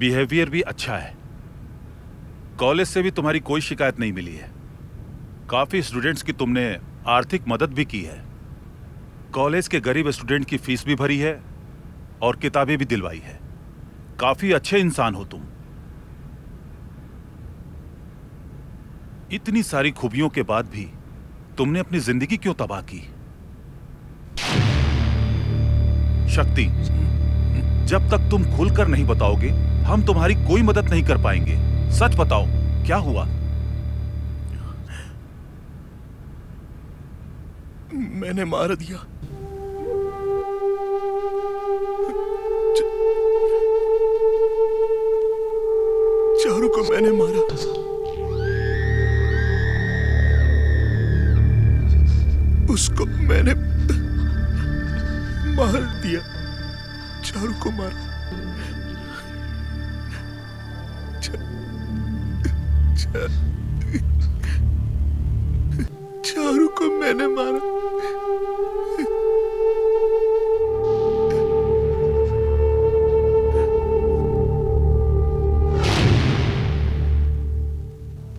Behaviour भी अच्छा है। कॉलेज से भी तुम्हारी कोई शिकायत नहीं मिली है। काफी स्टूडेंट्स की तुमने आर्थिक मदद भी की है। कॉलेज के गरीब स्टूडेंट की फीस भी भरी है और किताबें भी दिलवाई है। काफी अच्छे इंसान हो तुम। इतनी सारी खूबियों के बाद भी तुमने अपनी जिंदगी क्यों तबाह की? शक्ति, जब तक तुम खुलकर नहीं बताओगे हम तुम्हारी कोई मदद नहीं कर पाएंगे। सच बताओ, क्या हुआ? मैंने मार दिया। चारू को मैंने मारा। उसको मैंने मार दिया। चारू को मारा। चारू को मैंने मारा।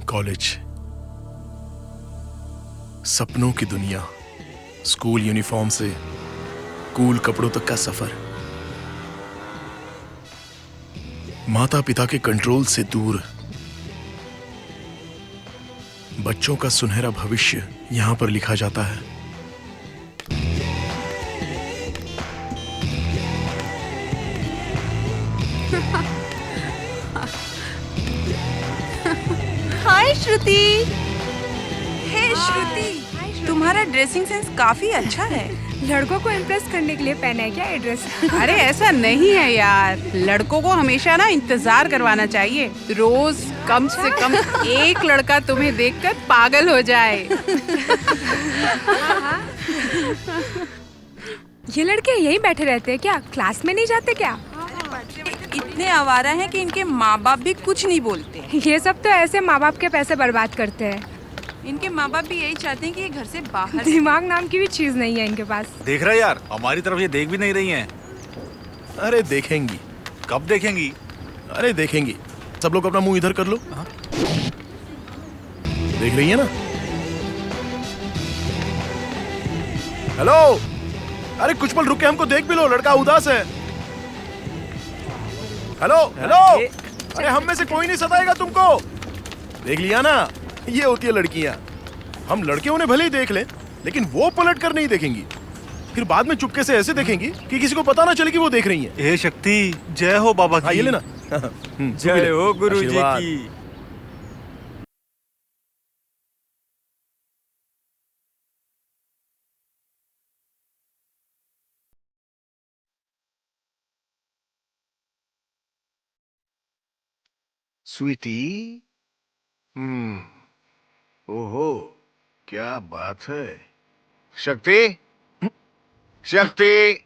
कॉलेज, सपनों की दुनिया, स्कूल यूनिफॉर्म से कूल कपड़ों तक का सफर, माता पिता के कंट्रोल से दूर, बच्चों का सुनहरा भविष्य यहां पर लिखा जाता है। हाय श्रुति। हे श्रुति, तुम्हारा ड्रेसिंग सेंस काफी अच्छा है। लड़कों को इम्प्रेस करने के लिए पहना है क्या ये ड्रेस? अरे ऐसा नहीं है यार, लड़कों को हमेशा ना इंतजार करवाना चाहिए। रोज कम से कम एक लड़का तुम्हें देखकर पागल हो जाए। ये लड़के यहीं बैठे रहते हैं क्या? क्लास में नहीं जाते क्या? इतने आवारा हैं कि इनके माँ बाप भी कुछ नहीं बोलते। ये सब तो ऐसे माँ बाप के पैसे बर्बाद करते हैं। इनके माँ बाप भी यही चाहते हैं कि ये घर से बाहर। दिमाग नाम की भी चीज नहीं है इनके पास। देख रहा यार, हमारी तरफ ये देख भी नहीं रही हैं। अरे देखेंगी। कब देखेंगी? अरे देखेंगी। सब लोग अपना मुंह इधर कर लो। देख रही है ना? हेलो, अरे कुछ पल रुक के हमको देख भी लो, लड़का उदास है। हेलो हेलो, अरे हम में से कोई नहीं सताएगा तुमको। देख लिया ना, ये होती है लड़कियां। हम लड़के उन्हें भले ही देख लें, लेकिन वो पलट कर नहीं देखेंगी। फिर बाद में चुपके से ऐसे देखेंगी कि किसी को पता ना चले कि वो देख रही हैं। हे शक्ति, जय हो बाबा की। ये लेना। जय हो गुरुजी आशीर्वाद। की। स्वीटी। ओहो, क्या बात है। शक्ति, शक्ति,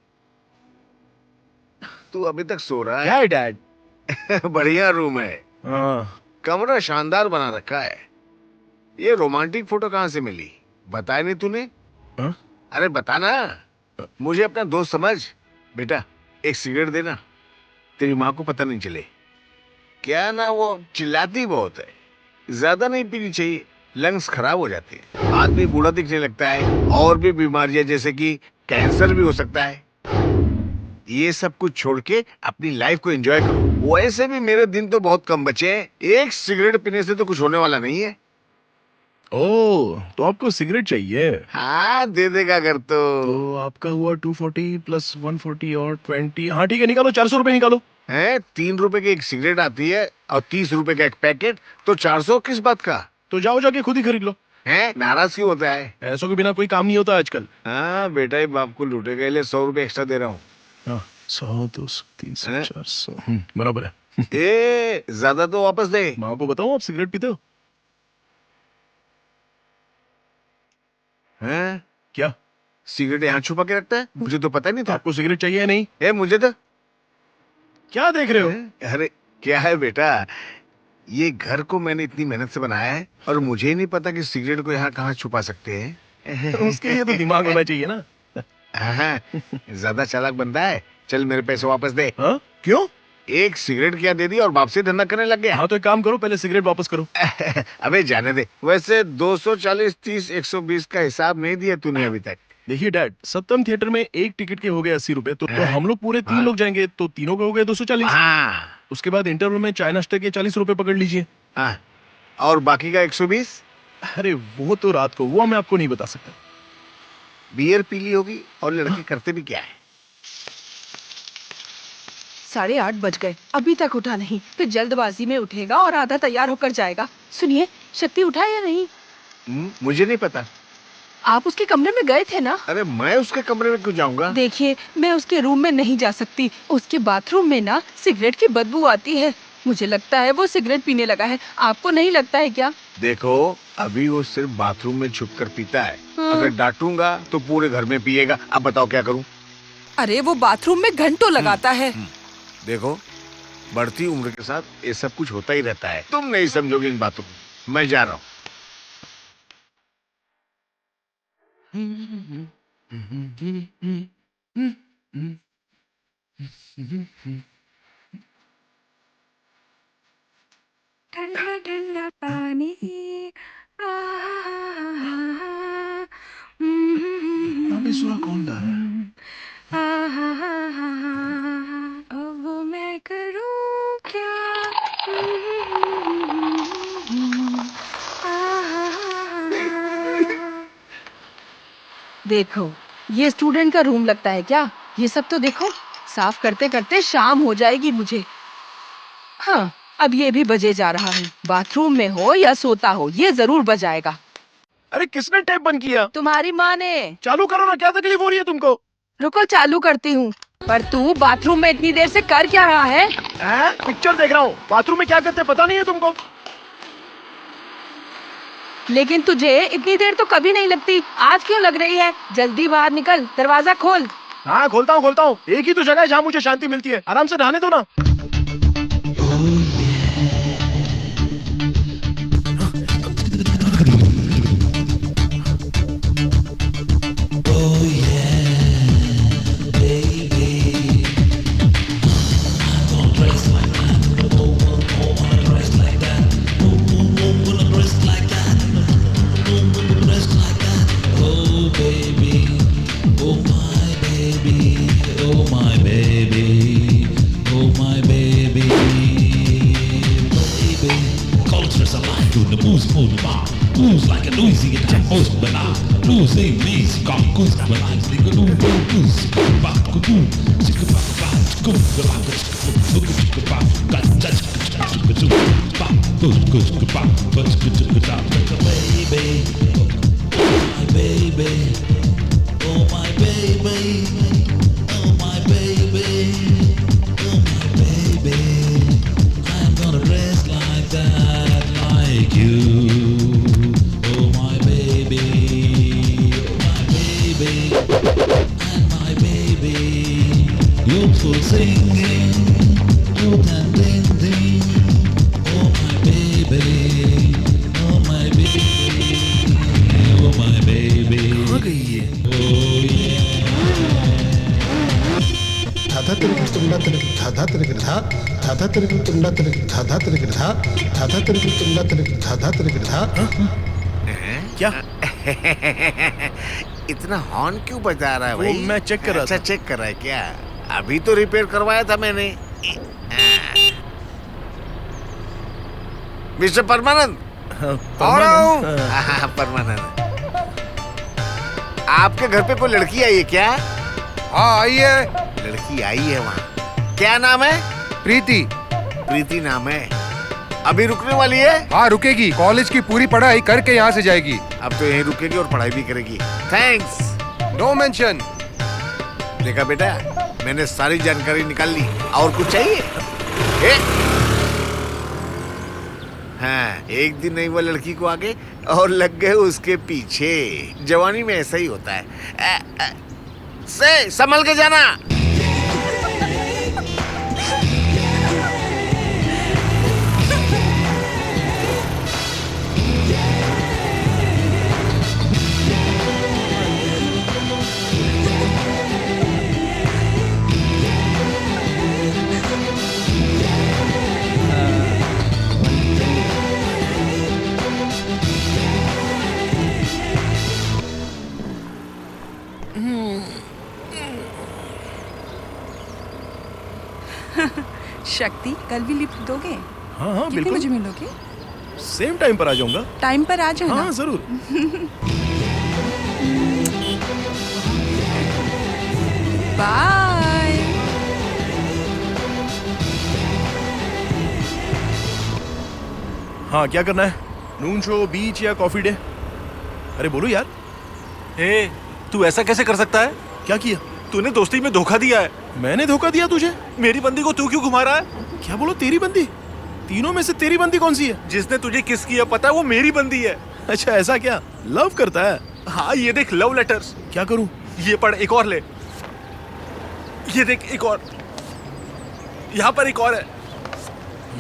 तू अभी तक सो रहा है? क्या है डैड? बढ़िया रूम है। हाँ, कमरा शानदार बना रखा है। ये रोमांटिक फोटो कहाँ से मिली? बताया नहीं तूने? हाँ? अरे बताना। मुझे अपना दोस्त समझ। बेटा, एक सिगरेट देना, तेरी माँ को पता नहीं चले। क्या ना, वो चिल्लाती बहुत है। ज्यादा नहीं पीनी चाहिए, लंग्स खराब हो जाते हैं। आदमी बूढ़ा दिखने लगता है। और भी बीमारियां जैसे कि कैंसर भी हो सकता है। ये सब कुछ छोड़ के अपनी लाइफ को एंजॉय करो। वैसे भी मेरे दिन तो बहुत कम बचे हैं। एक सिगरेट पीने से तो कुछ होने वाला नहीं है। ओह, तो आपको सिगरेट चाहिए? हाँ, दे देगा अगर तो आपका हुआ 240 प्लस 140 और 20। हाँ ठीक है, निकालो 400 रुपए निकालो। है। 3 रुपए की एक सिगरेट आती है और 30 रुपए का एक पैकेट, तो 400 किस बात का? तो जाओ जाके खुद ही खरीद लो। है, नाराज क्यों होता है? ऐसों के बिना कोई काम नहीं होता आजकल। हाँ बेटा, ही बाप को लूटेगा, इसलिए 100 रुपए एक्स्ट्रा दे रहा हूँ। हाँ, 100 200 300 हैं? 400 बराबर है। ए, ज्यादा तो वापस दे। माँ को बताओ आप सिगरेट पीते हो? हैं? क्या? सिगरेट यहाँ छुपा के रखता है? मुझे तो पता ही नहीं था। आपको सिगरेट चाहिए या नहीं? ए, मुझे तो। क्या देख रहे हो? अरे क्या है बेटा, ये घर को मैंने इतनी मेहनत से बनाया है और मुझे ही नहीं पता कि सिगरेट को यहाँ कहाँ छुपा सकते हैं। उसके लिए तो दिमाग होना चाहिए ना। हाँ, ज्यादा चालाक बनता है। चल मेरे पैसे वापस दे। हाँ? क्यों? एक सिगरेट क्या दे दी और वापसी धंधा करने लग गया। हाँ तो एक काम करो, पहले सिगरेट वापस करो। अबे जाने दे। वैसे 240, 30, 120 का हिसाब नहीं दिया तूने अभी तक। देखिए डैड, सत्यम थिएटर में एक टिकट के हो गए 80 रुपए, तो हम लोग पूरे 3 लोग जाएंगे तो तीनों के हो गए 240। हाँ उसके बाद इंटरवल में चाय नाश्ते के 40 रुपए पकड़ लीजिए। हाँ, और बाकी का 120? अरे वो तो रात को, वो मैं आपको नहीं बता सकता। बियर पी ली होगी। और लड़के करते भी क्या है? 8:30 बज गए, अभी तक उठा नहीं। फिर जल्दबाजी में उठेगा और आधा तैयार होकर जाएगा। सुनिए, शक्ति उठा या नहीं? मुझे नहीं पता। आप उसके कमरे में गए थे ना? अरे मैं उसके कमरे में क्यों जाऊंगा? देखिए, मैं उसके रूम में नहीं जा सकती। उसके बाथरूम में ना सिगरेट की बदबू आती है। मुझे लगता है वो सिगरेट पीने लगा है। आपको नहीं लगता है क्या? देखो, अभी वो सिर्फ बाथरूम में छुप कर पीता है। हाँ। अगर डांटूंगा तो पूरे घर में पिएगा। अब बताओ क्या करूं? अरे वो बाथरूम में घंटों लगाता है। देखो, बढ़ती उम्र के साथ ये सब कुछ होता ही रहता है। तुम नहीं समझोगे इन बातों को। मैं जा रहा हूँ। ठंडा ठंडा पानी। कौन गा रहा है? अब मैं करूं क्या? देखो, ये स्टूडेंट का रूम लगता है क्या? ये सब तो देखो, साफ करते करते शाम हो जाएगी मुझे। हाँ, अब ये भी बजे जा रहा है। बाथरूम में हो या सोता हो, ये जरूर बजाएगा। अरे किसने टेप बंद किया? तुम्हारी माँ ने। चालू करो ना, क्या तकलीफ हो रही है तुमको? रुको, चालू करती हूँ। पर तू बाथरूम में इतनी देर से कर क्या रहा है? पिक्चर देख रहा हूँ। बाथरूम में क्या करते हैं पता नहीं है तुमको? लेकिन तुझे इतनी देर तो कभी नहीं लगती, आज क्यों लग रही है? जल्दी बाहर निकल, दरवाजा खोल। हाँ खोलता हूँ। एक ही तो जगह है जहाँ मुझे शांति मिलती है। आराम से नहाने दो ना। Blues like a noisy guitar, most banal. Blues ain't lazy, got good balance. They go do blues, bop, go do, chick a bop, bop, go, go, bop, go, chick a bop, got touch, go do, bop, go, bop, but go bop, like a baby, oh my baby, oh my baby, oh my baby, oh my baby. I'm gonna rest like that, like you. You're singing, you're dancing, oh my baby, oh my baby, oh my baby, oh yeah. धाधा तिरक तुंडा तिरक धाधा तिरक धा धाधा तिरक तुंडा तिरक धाधा तिरक धा धाधा तिरक तुंडा तिरक धाधा तिरक धा। क्या? इतना horn क्यों बजा रहा है भाई? मैं चेक कर रहा था। अच्छा, चेक कर रहा है क्या? अभी तो रिपेयर करवाया था मैंने। मिस्टर परमानंद, आ रहा हूँ। परमानंद, आपके घर पे कोई लड़की आई है क्या? हाँ आई है। लड़की आई है वहाँ। क्या नाम है? प्रीति। प्रीति नाम है। अभी रुकने वाली है? हाँ रुकेगी, कॉलेज की पूरी पढ़ाई करके यहाँ से जाएगी। अब तो यहीं रुकेगी और पढ़ाई भी करेगी। थैंक्स। No mention. देखा बेटा, मैंने सारी जानकारी निकाल ली। और कुछ चाहिए? हाँ, एक दिन नहीं वो लड़की को आगे और लग गए उसके पीछे। जवानी में ऐसा ही होता है। से संभल के जाना। शक्ति कल भी लिफ्ट दोगे? हाँ हाँ कितने बिल्कुल। बजे मिलोगे? सेम टाइम पर आ जाऊंगा। टाइम पर आ जाना। हाँ जरूर। बाय। हाँ क्या करना है? नून शो, बीच या कॉफी डे? अरे बोलो यार। ए, तू ऐसा कैसे कर सकता है? क्या किया? तूने दोस्ती में धोखा दिया है। मैंने धोखा दिया तुझे? मेरी बंदी को तू क्यों घुमा रहा है? क्या बोलो तेरी बंदी? तीनों में से तेरी बंदी कौन सी है? जिसने तुझे किस किया पता है, वो मेरी बंदी है। अच्छा ऐसा क्या? लव करता है? हाँ ये देख, लव लेटर्स। क्या करूं? ये पढ़, एक और ले। ये देख, एक और। यहाँ पर एक और है।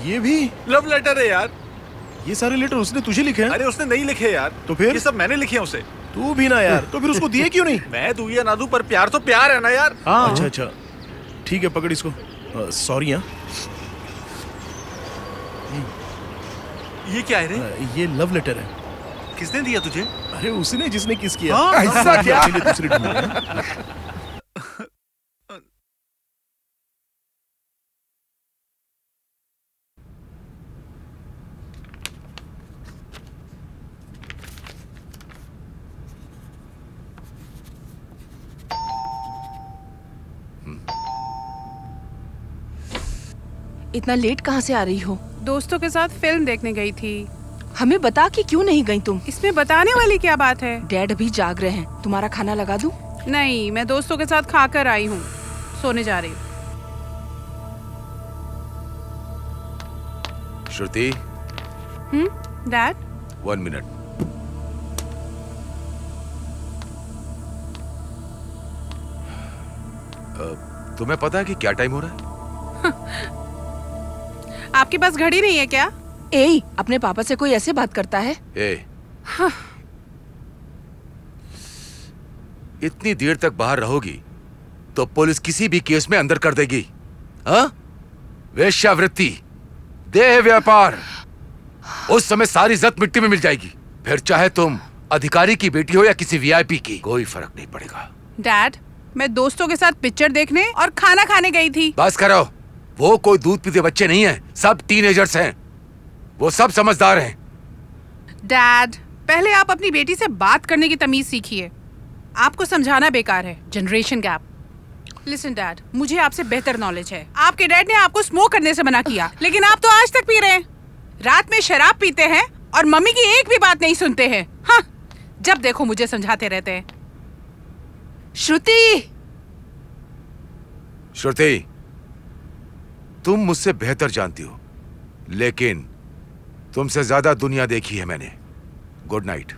ये भी लव लेटर है यार। ये सारे लेटर उसने तुझे लिखे हैं? अरे उसने नहीं लिखे यार। तो फिर? ये सब मैंने लिखे हैं उसे। तू भी ना यार। तो फिर उसको दिए क्यों नहीं? मैं दूं या ना दूं, पर प्यार तो प्यार है ना यार। अच्छा अच्छा ठीक है, पकड़ इसको। सॉरी। हाँ ये क्या है रे? ये लव लेटर है। किसने दिया तुझे? अरे उसने जिसने किस किया। हाँ? ऐसा क्या? इसीलिए दूसरी ढूंढ रहे हैं। इतना लेट कहाँ से आ रही हो? दोस्तों के साथ फिल्म देखने गई थी। हमें बता कि क्यों नहीं गई तुम? इसमें बताने वाली क्या बात है? डैड अभी जाग रहे हैं, तुम्हारा खाना लगा दूं? नहीं, मैं दोस्तों के साथ खाकर आई हूँ। सोने जा रही हूँ। श्रुति, डैड? 1 मिनट। तुम्हें पता है कि क्या टाइम हो रहा है? आपके पास घड़ी नहीं है क्या? ए, अपने पापा से कोई ऐसे बात करता है? इतनी देर तक बाहर रहोगी तो पुलिस किसी भी केस में अंदर कर देगी। हाँ? वेश्यावृत्ति, देह व्यापार, उस समय सारी इज्जत मिट्टी में मिल जाएगी। फिर चाहे तुम अधिकारी की बेटी हो या किसी वीआईपी की, कोई फर्क नहीं पड़ेगा। डैड, मैं दोस्तों के साथ पिक्चर देखने और खाना खाने गई थी। बस करो, वो कोई दूध पीते बच्चे नहीं हैं, सब टीनेजर्स हैं। वो सब समझदार हैं। डैड, पहले आप अपनी बेटी से बात करने की तमीज सीखिए। आपको समझाना बेकार है। Generation gap. लिसन डैड, मुझे आपसे बेहतर नॉलेज है। आपके डैड ने आपको स्मोक करने से मना किया, लेकिन आप तो आज तक पी रहे हैं। रात में शराब पीते हैं और मम्मी की एक भी बात नहीं सुनते हैं। हाँ, जब देखो मुझे समझाते रहते हैं। श्रुति! श्रुति, तुम मुझसे बेहतर जानती हो, लेकिन तुमसे ज्यादा दुनिया देखी है मैंने। Good night.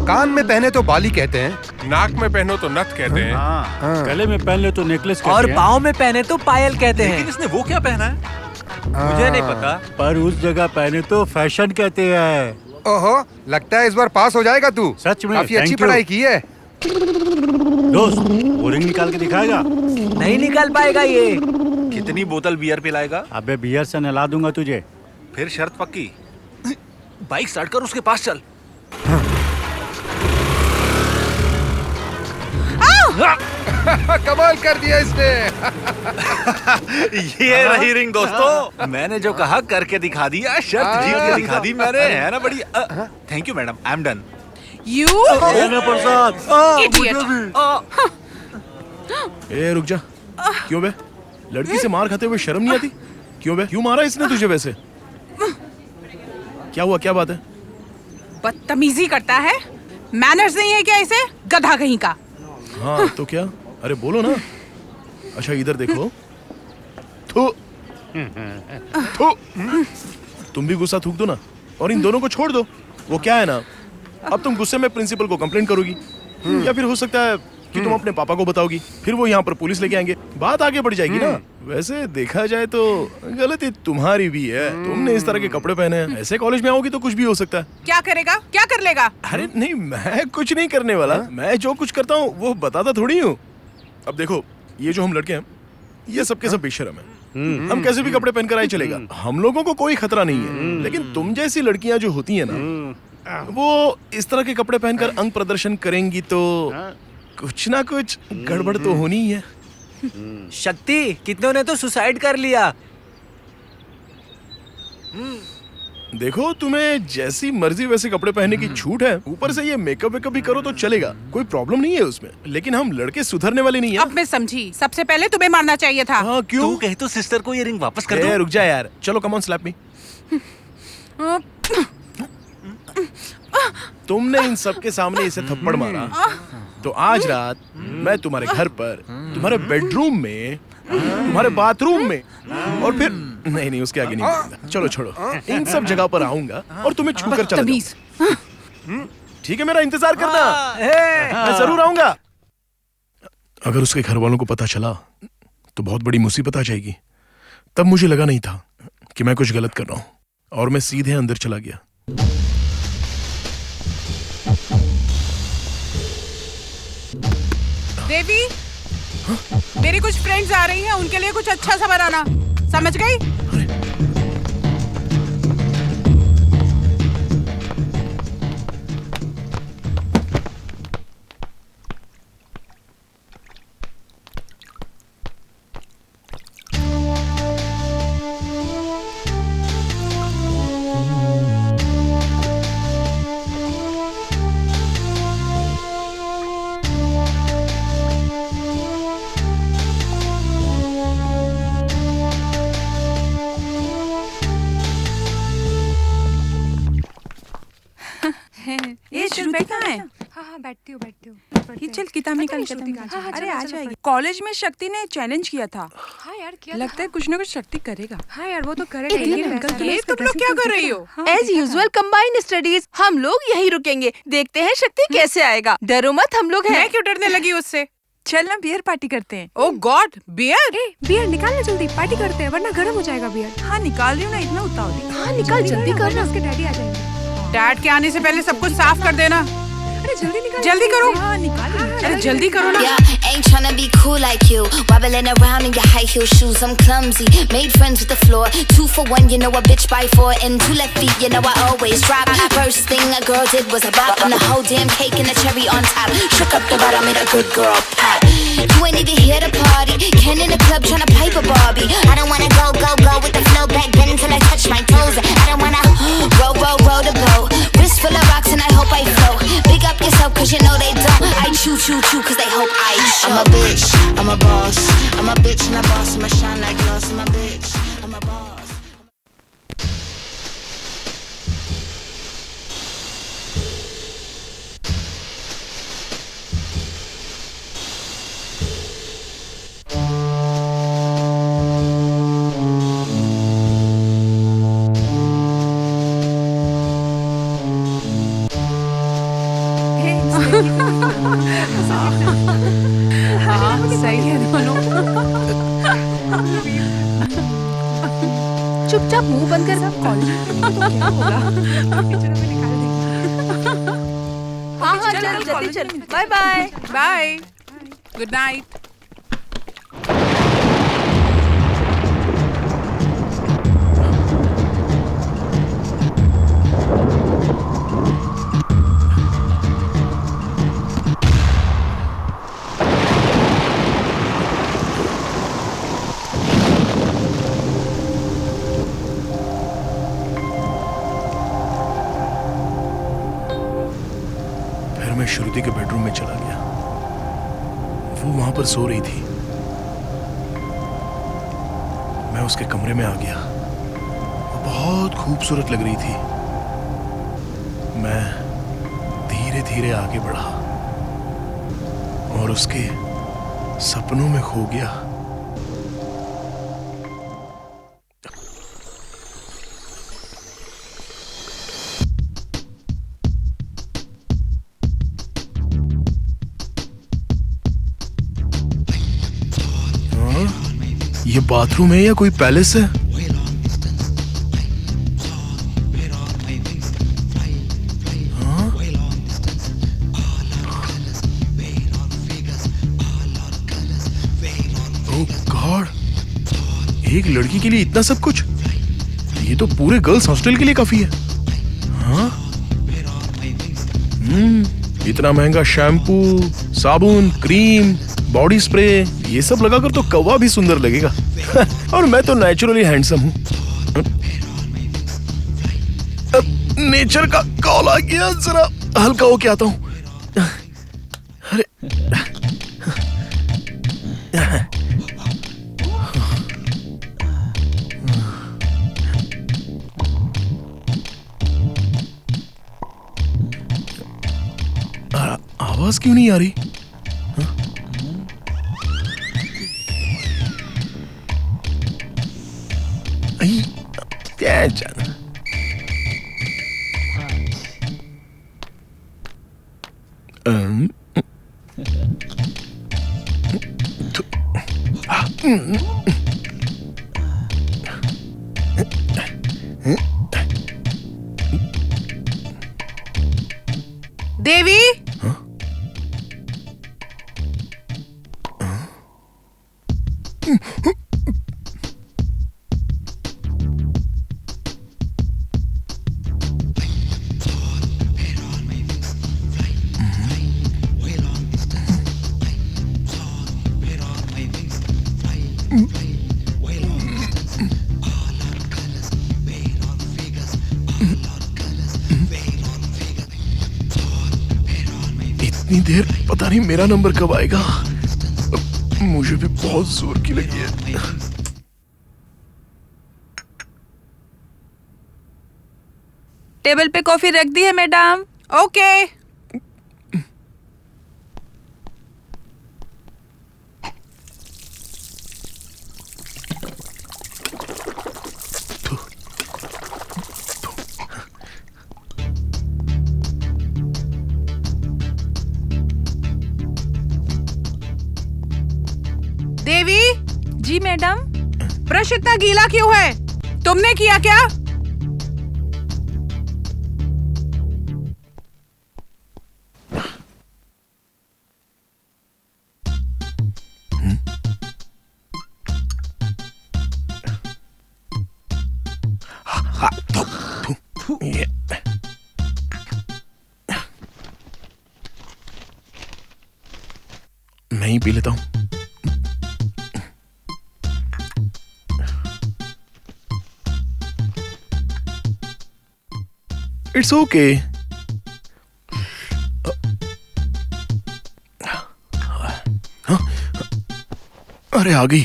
कान में पहने तो बाली कहते हैं, नाक में पहनो तो नथ कहते हैं। गले में पहन ले तो नेकलेस कहते और हैं। पाँव में पहने तो पायल कहते हैं। लेकिन इसने वो क्या पहना है? मुझे नहीं पता। पर उस जगह पहने तो फैशन कहते हैं। ओहो, लगता है इस बार पास हो जाएगा तू। सच में, काफी अच्छी thank you। पढ़ाई की है। दोस्त, वो रिंग निकाल के दिखाएगा? नहीं निकाल पाएगा ये। कितनी बोतल बियर पिलाएगा? अबे बियर से नहला दूंगा तुझे। फिर शर्त पक्की। बाइक स्टार्ट कर, उसके पास चल। कमाल कर दिया इसने। ये रही रिंग दोस्तों। मैंने जो कहा करके दिखा दिया, शर्त जीत के दिखा दी मैंने, है ना बड़ी? Thank you madam, I am done. You idiot! ए रुक जा। क्यों बे? लड़की से मार खाते हुए शर्म नहीं आती? क्यों बे? क्यों मारा इसने तुझे वैसे? क्या हुआ? क्या बात है? बदतमीजी करता है। मैनर्स नहीं है क्या इसे? गधा कहीं का। हाँ तो क्या? अरे बोलो ना। अच्छा इधर देखो। थू थू। तुम भी गुस्सा थूक दो ना और इन दोनों को छोड़ दो। वो क्या है ना, अब तुम गुस्से में प्रिंसिपल को कंप्लेंट करोगी, या फिर हो सकता है कि तुम अपने पापा को बताओगी, फिर वो यहाँ पर पुलिस लेके आएंगे, बात आगे बढ़ जाएगी ना। वैसे देखा जाए तो गलती तुम्हारी भी है, तुमने इस तरह के कपड़े पहने हैं। ऐसे कॉलेज में आओगी तो कुछ भी हो सकता है। क्या करेगा, क्या कर लेगा? अरे नहीं, मैं कुछ नहीं करने वाला। मैं जो कुछ करता हूँ वो बताता थोड़ी हूँ। अब देखो, ये जो हम लड़के हैं ये सबके सब बेशरम है। हम कैसे भी कपड़े पहनकर आए चलेगा, हम लोगों को कोई खतरा नहीं है। लेकिन तुम जैसी लड़कियां जो होती है ना, वो इस तरह के कपड़े पहनकर अंग प्रदर्शन करेंगी तो कुछ ना कुछ गड़बड़ तो होनी ही है। शक्ति, कितनों ने तो सुसाइड कर लिया। देखो, तुम्हें जैसी मर्जी वैसे कपड़े पहनने की छूट है। ऊपर से ये मेकअप वेकअप भी करो तो चलेगा, कोई प्रॉब्लम नहीं है उसमें। लेकिन हम लड़के सुधरने वाले नहीं है। अब मैं समझी, सबसे पहले तुम्हें मारना चाहिए था। हाँ, क्यों? तू कहे तो सिस्टर को ये रिंग वापस कर दो। रुक जा यार, चलो कम ऑन स्लैप मी। तुमने इन सबके सामने इसे थप्पड़ मारा तो आज रात मैं तुम्हारे घर पर, तुम्हारे बेडरूम में, तुम्हारे बाथरूम में, और फिर नहीं उसके आगे नहीं बोलूंगा। चलो छोड़ो, इन सब जगह पर आऊंगा और तुम्हें छू कर चला जाऊंगा। ठीक है, मेरा इंतजार करना, मैं जरूर आऊंगा। अगर उसके घर वालों को पता चला तो बहुत बड़ी मुसीबत आ जाएगी। तब मुझे लगा नहीं था कि मैं कुछ गलत कर रहा हूं और मैं सीधे अंदर चला गया। देवी, मेरी कुछ फ्रेंड्स आ रही हैं, उनके लिए कुछ अच्छा सा बनाना, समझ गई? ये श्रुति कहाँ है? हाँ बैठती हूँ ये चल किताब निकाल के। अरे आ जाएगी। कॉलेज में शक्ति ने चैलेंज किया था। हाँ यार, क्या लगता है कुछ ना कुछ शक्ति करेगा। हाँ यार, वो तो करेगा। ये तुम लोग क्या कर रही हो? एज यूजुअल कंबाइंड स्टडीज, हम लोग यही रुकेंगे, देखते हैं शक्ति कैसे आएगा। डरो मत, हम लोग हैं। मैं क्यों डरने लगी उससे? चल ना बियर पार्टी करते हैं। ओह गॉड, बियर? बियर निकालना जल्दी, पार्टी करते हैं वरना गर्म हो जाएगा बियर। हाँ निकाल रही हूँ ना, इतना उतावली। हाँ निकाल, जल्दी करना, उसके डैडी आ जाएंगे। डैड के आने से पहले सब कुछ साफ कर देना। अरे जल्दी निकाल, जल्दी करो। हाँ निकाल। अरे जल्दी करो ना। Yeah, ain't tryna be cool like you. Wobbling around in your high heel shoes, I'm clumsy. Made friends with the floor. 2 for 1, you know a bitch by 4. And 2 left feet, you know I always drop. First thing a girl did was a bop. And the whole damn cake and the cherry on top. Shook up the bottom, made a good girl pop. You ain't even here to party. Ken in the club tryna pipe a Barbie. I don't wanna go with the flow back then till I touch my toes. I don't wanna roll the boat. Wrist full of rocks and I hope I float. Big up yourself cause you know they don't. I chew cause they hope I show. I'm a bitch, I'm a boss. I'm a bitch and a boss. I'm a shine like gloss. I'm a bitch, I'm a boss. सही है दोनों। चुपचाप मुंह बंद कर। हाँ जल्दी चल। Bye bye. Bye, good night. मैं श्रुति के बेडरूम में चला गया। वो वहां पर सो रही थी। मैं उसके कमरे में आ गया। वो बहुत खूबसूरत लग रही थी। मैं धीरे धीरे आगे बढ़ा और उसके सपनों में खो गया। ये बाथरूम है या कोई पैलेस है? हाँ? ओह गॉड, एक लड़की के लिए इतना सब कुछ? ये तो पूरे गर्ल्स हॉस्टल के लिए काफी है। हाँ? इतना महंगा शैम्पू, साबुन, क्रीम, बॉडी स्प्रे, ये सब लगाकर तो कौवा भी सुंदर लगेगा। और मैं तो नेचुरली हैंडसम हूँ। नेचर का कॉल आ गया, जरा हल्का होके आता हूँ। अरे आवाज क्यों नहीं आ रही? क्या जाना। देवी, इतनी देर, पता नहीं मेरा नंबर कब आएगा। मुझे भी बहुत जोर की लगी है। टेबल पे कॉफी रख दी है मैडम। ओके। देवी। जी मैडम। ब्रश इतना गीला क्यों है? तुमने किया क्या? मैं ही पी लेता हूं। It's okay. अरे आ गई।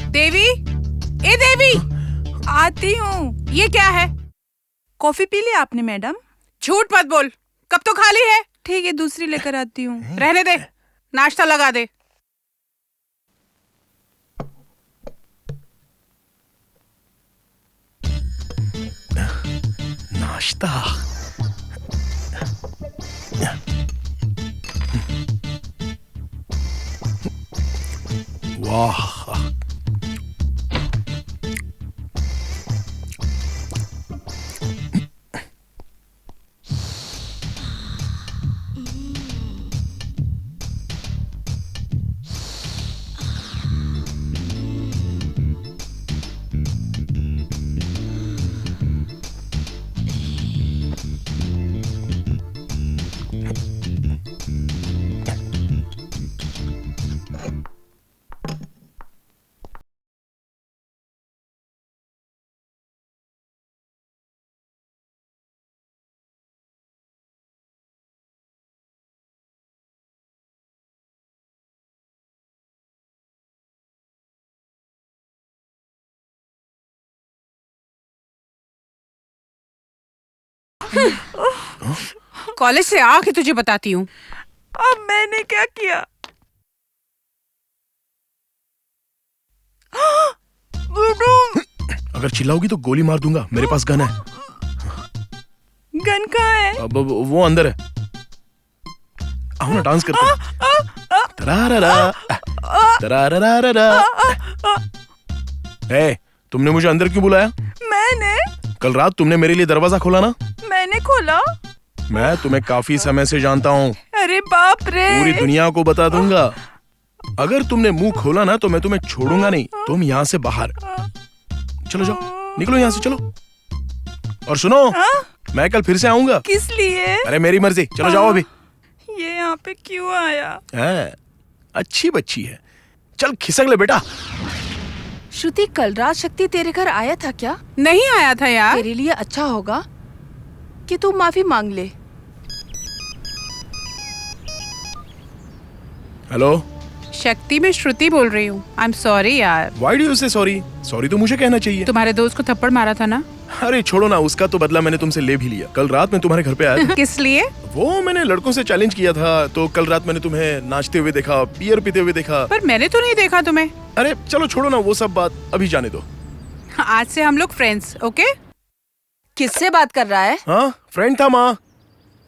देवी, ए देवी। आती हूँ। ये क्या है? कॉफी पी ली आपने मैडम? झूठ मत बोल, कब तो खाली है। ठीक है, दूसरी लेकर आती हूँ। रहने दे, नाश्ता लगा दे। नाश्ता? वाह, कॉलेज से आके तुझे बताती हूँ। अब मैंने क्या किया? अगर चिल्लाओगी तो गोली मार दूंगा। मेरे पास गन है। गन कहाँ है? अब वो अंदर है। आओ ना डांस करते हैं। तरारारा, तरारारारा। ए, तुमने मुझे अंदर क्यों बुलाया? मैंने कल रात तुमने मेरे लिए दरवाजा खोला ना? मैंने खोला। मैं तुम्हें काफी समय से जानता हूँ। अरे बाप रे, पूरी दुनिया को बता दूंगा। अगर तुमने मुंह खोला ना तो मैं तुम्हें छोड़ूंगा नहीं। तुम यहाँ से बाहर चलो, जाओ, निकलो यहाँ से, चलो। और सुनो, मैं कल फिर से आऊंगा। किस लिए? अरे मेरी मर्जी, चलो जाओ अभी। ये यहाँ पे क्यों आया? है, अच्छी बच्ची है, चल खिसक ले बेटा। श्रुति, कल रात शक्ति तेरे घर आया था क्या? नहीं आया था यार। तेरे लिए अच्छा होगा कि तू माफी मांग ले। हेलो शक्ति, मैं श्रुति बोल रही हूँ। आई एम सॉरी यार। व्हाई डू यू से सॉरी? सॉरी तो मुझे कहना चाहिए। तुम्हारे दोस्त को थप्पड़ मारा था ना? अरे छोड़ो ना, उसका तो बदला मैंने तुमसे ले भी लिया। कल रात मैं तुम्हारे घर पे आया था। किस लिए? वो मैंने लड़कों से चैलेंज किया था, तो कल रात मैंने तुम्हें नाचते हुए देखा, बियर पीते हुए देखा। पर मैंने तो नहीं देखा तुम्हें। अरे चलो छोड़ो ना, वो सब बात अभी जाने दो। आज से हम लोग फ्रेंड्स, ओके? किससे बात कर रहा है? हाँ, फ्रेंड था माँ।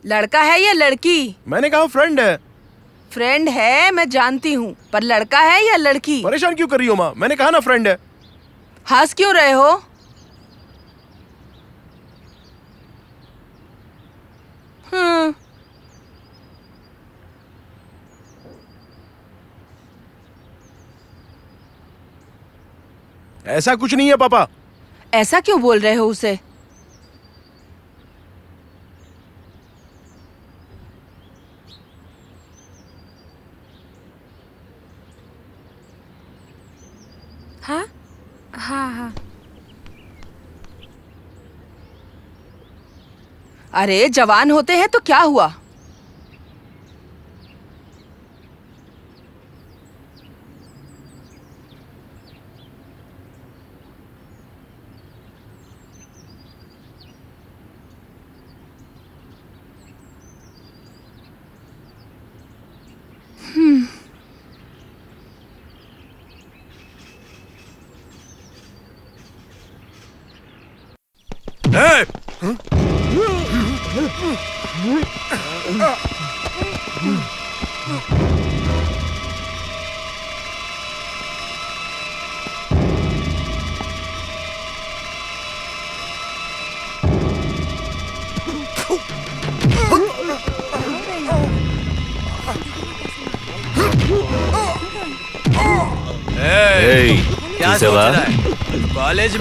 लड़का है या लड़की? मैंने कहा फ्रेंड है। फ्रेंड है, मैं जानती हूँ, पर लड़का है या लड़की? परेशान क्यों कर रही हो माँ? मैंने कहा ना फ्रेंड है। हंस क्यों रहे हो? ऐसा कुछ नहीं है पापा। ऐसा क्यों बोल रहे हो उसे? हाँ हाँ हाँ। अरे जवान होते हैं तो क्या हुआ?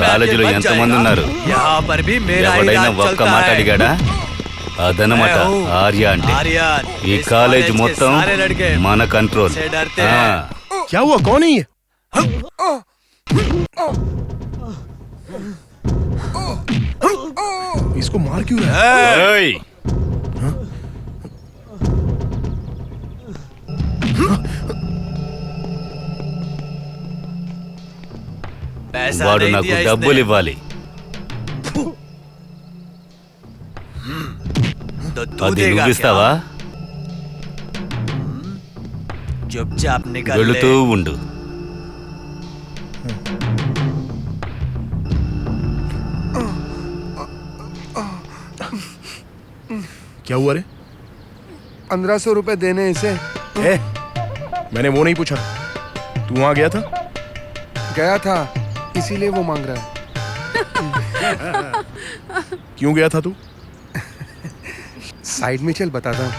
కాలేజీలో ఎంతమంది ఉన్నారు? ఎవడైనా ఒక్క మాట అడిగాడా? అదనమాట ఆర్య అంటే. ఈ కాలేజ్ మొత్తం మన కంట్రోల్. क्या हुआ? कौन है ये? इसको मार क्यों रहा है? వాడు నాకు డబ్బులు ఇవ్వాలి. అది నువ్విస్తావా? వెళుతూ ఉండు. क्या हुआ रे? 1500 रुपए देने इसे। मैंने वो नहीं पूछा। तू वहां गया था? गया था, इसीलिए वो मांग रहा है। क्यों गया था तू? साइड में चल, बताता हूँ।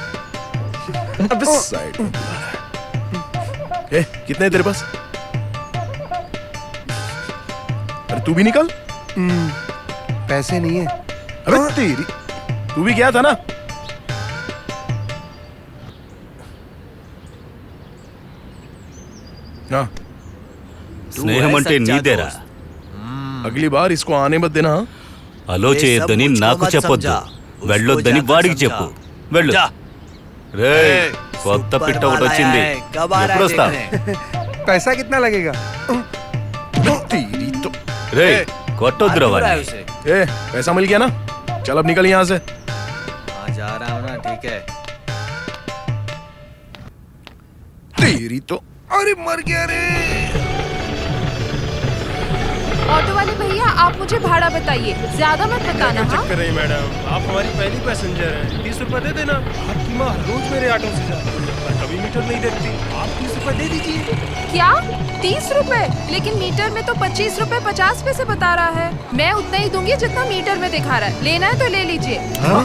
अबे साइड में बुला रहा है। कितने हैं तेरे पास? अरे तू भी निकल। पैसे नहीं है। अबे तेरी, तू भी गया था ना? हाँ, స్నేహం అంటే నీదేరా. अगली बार इसको आने मत देना। అలో చేయొద్దని నాకు చెప్పొద్దు, వెళ్ళొద్దని వాడికి చెప్పు. వెళ్ళు. రేయ్, కొత్త పిట్ట ఒకటి వచ్చింది. ఎప్పుడు వస్తావు? पैसा कितना लगेगा? రేయ్, కొట్టొద్దురా వాడిని. पैसा मिल गया ना? चल अब निकल यहाँ से। जा रहा हूँ ना, ठीक है। तेरी तो, अरे मर गया रे। ऑटो वाले भैया आप मुझे भाड़ा बताइए, ज्यादा मत बताना। हाँ? चेक कर रही मैडम, आप हमारी पहली पैसेंजर हैं। 30 रुपए दे देना। आपकी माँ रोज मेरे ऑटो से जाती है पर कभी मीटर नहीं देखती। आप 30 रुपए दे दीजिए। क्या 30 रुपए? लेकिन मीटर में तो 25 रुपए 50 पैसे बता रहा है। मैं उतना ही दूंगी जितना मीटर में दिखा रहा है। लेना है तो ले लीजिए। हाँ?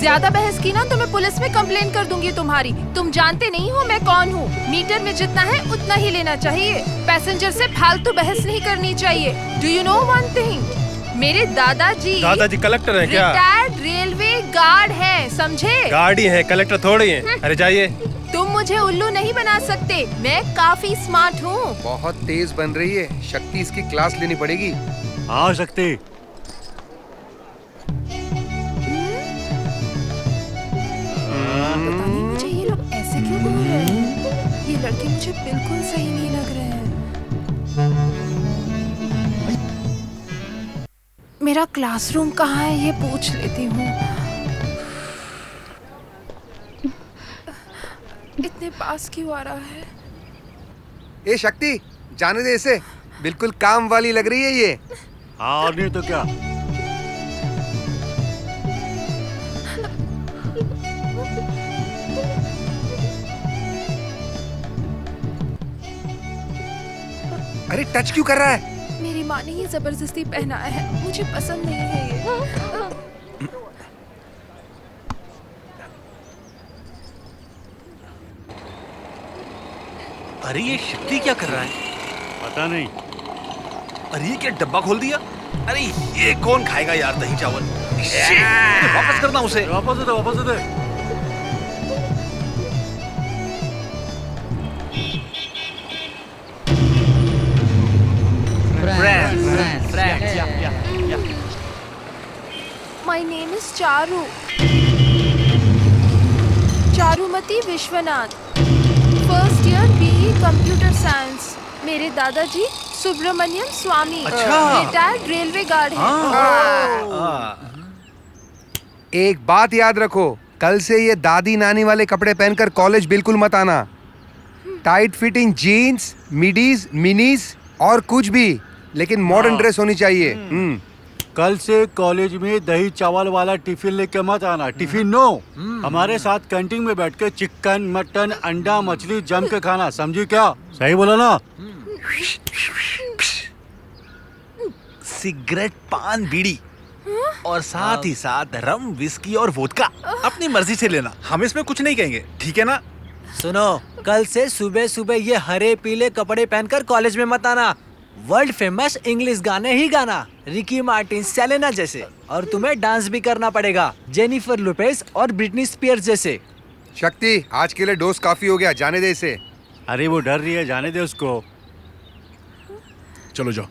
ज्यादा बहस की ना तो मैं पुलिस में कंप्लेन कर दूंगी तुम्हारी। तुम जानते नहीं हो मैं कौन हूँ। मीटर में जितना है उतना ही लेना चाहिए। पैसेंजर से फालतू बहस नहीं करनी चाहिए। Do you know one thing? मेरे दादाजी कलेक्टर हैं क्या? रिटायर्ड रेलवे गार्ड है, समझे? गाड़ी है, कलेक्टर थोड़ी है। अरे जाइए। तुम मुझे उल्लू नहीं बना सकते, मैं काफी स्मार्ट हूँ। बहुत तेज बन रही है शक्ति, इसकी क्लास लेनी पड़ेगी। हाँ शक्ति। पता नहीं मुझे ये लोग ऐसे क्यों बोल रहे हैं। ये लड़के मुझे बिल्कुल सही नहीं लग रहे हैं। मेरा क्लासरूम कहाँ है ये पूछ लेती हूँ। इतने पास क्यों आ रहा है? ए शक्ति, जाने दे इसे, बिल्कुल काम वाली लग रही है ये। हाँ और नहीं तो क्या। अरे टच क्यों कर रहा है? मेरी माँ ने ये जबरदस्ती पहनाया है, मुझे पसंद नहीं है ये। अरे ये शक्ति क्या कर रहा है? पता नहीं। अरे ये क्या डब्बा खोल दिया? अरे ये कौन खाएगा यार दही चावल? वापस करना उसे। वापस दे, वापस दे। My name is Charu, Charumati Vishwanath, first year BE computer science. मेरे दादाजी सुब्रमण्यम स्वामी, रिटायर्ड रेलवे गार्ड हैं। एक बात याद रखो, कल से ये दादी नानी वाले कपड़े पहनकर कॉलेज बिल्कुल मत आना। टाइट फिटिंग जीन्स, मिडीज, मिनीज और कुछ भी, लेकिन मॉडर्न ड्रेस होनी चाहिए। कल से कॉलेज में दही चावल वाला टिफिन लेके मत आना। Tiffin no. हमारे साथ कैंटीन में बैठ के चिकन, मटन, अंडा, मछली जम के खाना, समझी क्या? सही बोला ना? सिगरेट, पान, बीड़ी और साथ ही साथ रम, विस्की और वोदका अपनी मर्जी से लेना। हम इसमें कुछ नहीं कहेंगे, ठीक है ना? सुनो, कल से सुबह सुबह ये हरे पीले कपड़े पहनकर कॉलेज में मत आना। वर्ल्ड फेमस इंग्लिश गाने ही गाना, रिकी मार्टिन, सेलेना जैसे। और तुम्हें डांस भी करना पड़ेगा, जेनिफर लोपेज और ब्रिटनी स्पीयर्स जैसे। शक्ति, आज के लिए डोज काफी हो गया, जाने दे इसे। अरे वो डर रही है, जाने दे उसको। चलो जाओ।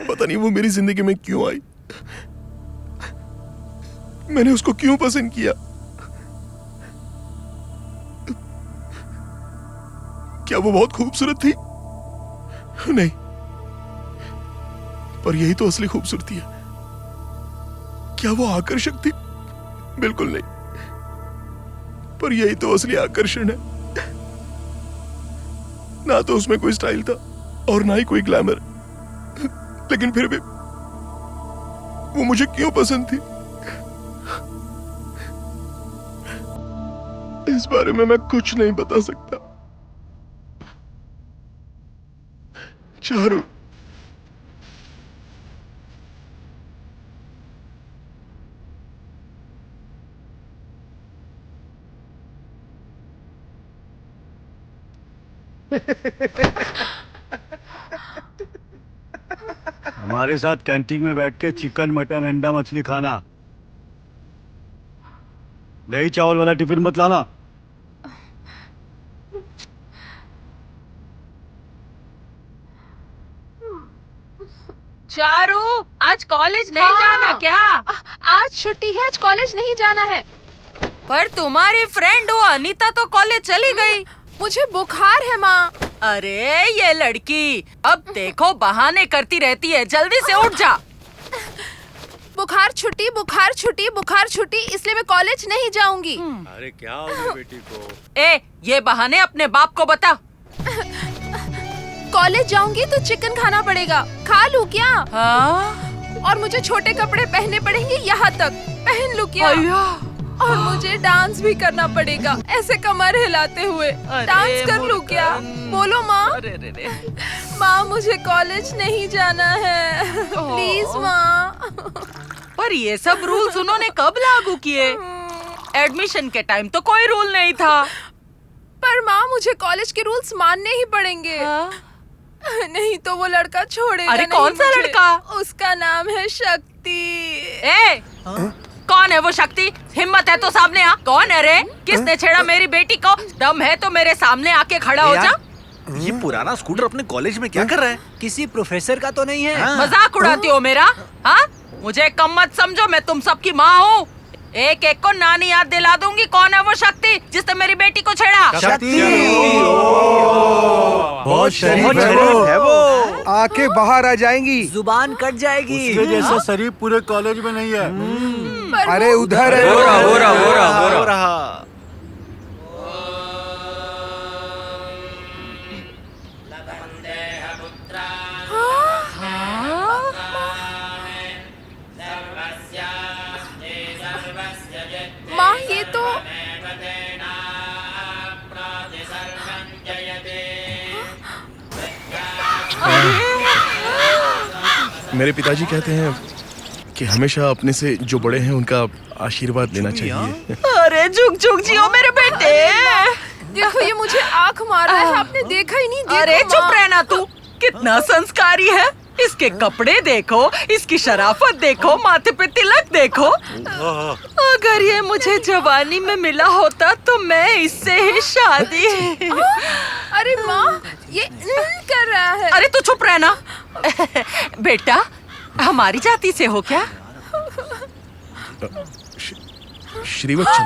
पता नहीं वो मेरी जिंदगी में क्यों आई, मैंने उसको क्यों पसंद किया। क्या वो बहुत खूबसूरत थी? नहीं, पर यही तो असली खूबसूरती है। क्या वो आकर्षक थी? बिल्कुल नहीं, पर यही तो असली आकर्षण है। ना तो उसमें कोई स्टाइल था और ना ही कोई ग्लैमर, लेकिन फिर भी वो मुझे क्यों पसंद थी, इस बारे में मैं कुछ नहीं बता सकता। चारू, हमारे साथ कैंटीन में बैठ के चिकन, मटन, अंडा, मछली खाना, दही चावल वाला टिफिन मत लाना। चारू, आज कॉलेज नहीं जाना क्या? आज छुट्टी है, आज कॉलेज नहीं जाना है। पर तुम्हारी फ्रेंड वो अनीता तो कॉलेज चली गई। मुझे बुखार है माँ। अरे ये लड़की अब देखो बहाने करती रहती है, जल्दी से उठ जा। बुखार छुट्टी, बुखार छुट्टी, बुखार छुट्टी, इसलिए मैं कॉलेज नहीं जाऊंगी। अरे क्या हो गया बेटी को? ये बहाने अपने बाप को बता। कॉलेज जाऊंगी तो चिकन खाना पड़ेगा, खा लूं क्या? और मुझे छोटे कपड़े पहनने पड़ेंगे, यहाँ तक पहन लूं क्या? और मुझे डांस भी करना पड़ेगा, ऐसे कमर हिलाते हुए। डांस कर लूं क्या? बोलो माँ। माँ मुझे कॉलेज नहीं जाना है, प्लीज माँ। पर ये सब रूल्स उन्होंने कब लागू किए? एडमिशन के टाइम तो कोई रूल नहीं था। पर माँ मुझे कॉलेज के रूल्स मानने ही पड़ेंगे। नहीं तो वो लड़का छोड़ेगा। अरे नहीं कौन सा मुझे। लड़का? उसका नाम है शक्ति। कौन है वो शक्ति? हिम्मत है तो सामने आ। कौन है रे? किसने छेड़ा मेरी बेटी को? दम है तो मेरे सामने आके खड़ा हो जा। ये पुराना स्कूटर अपने कॉलेज में क्या कर रहा है? किसी प्रोफेसर का तो नहीं है? मजाक उड़ाती हो मेरा? हाँ, मुझे कम मत समझो, मैं तुम सबकी माँ हूँ। एक एक को नानी याद दिला दूंगी। कौन है वो शक्ति जिसने मेरी बेटी को छेड़ा? शक्ति बहुत शरीफ है वो। आंखें बाहर आ जाएंगी, जुबान कट जाएगी। उसके जैसा शरीफ पूरे कॉलेज में नहीं है। अरे उधर है। हो रहा। माँ ये तो मेरे पिताजी कहते हैं कि हमेशा अपने से जो बड़े हैं उनका आशीर्वाद लेना चाहिए। अरे झुक झुक जियो मेरे बेटे। देखो ये मुझे आँख मार रहा है, आपने देखा ही नहीं। देखो अरे माँ। चुप रहना तू। कितना संस्कारी है। इसके कपड़े देखो, इसकी शराफत देखो, माथे पे तिलक देखो। अगर ये मुझे जवानी में मिला होता तो मैं इससे ही शादी। अरे माँ ये कर रहा है। अरे तू चुप रहना। बेटा हमारी जाति से हो क्या? श्रीवत्सम।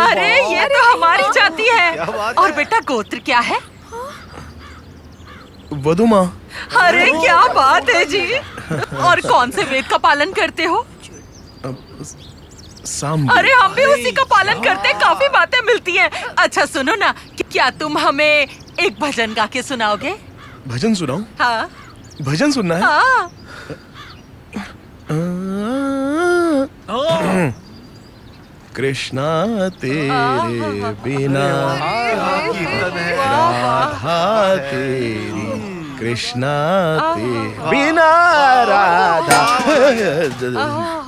अरे ये तो हमारी जाति है। और बेटा गोत्र क्या है? वधु माँ। अरे क्या बात है जी। और कौन से वेद का पालन करते हो? साम। अरे हम भी उसी का पालन करते हैं, काफी बातें मिलती हैं। अच्छा सुनो ना, क्या तुम हमें एक भजन गा के सुनाओगे? भजन सुनाऊं? हाँ। भजन सुनना है? हाँ। कृष्णा तेरे बिना राधा तेरी, कृष्णा तेरे बिना राधा।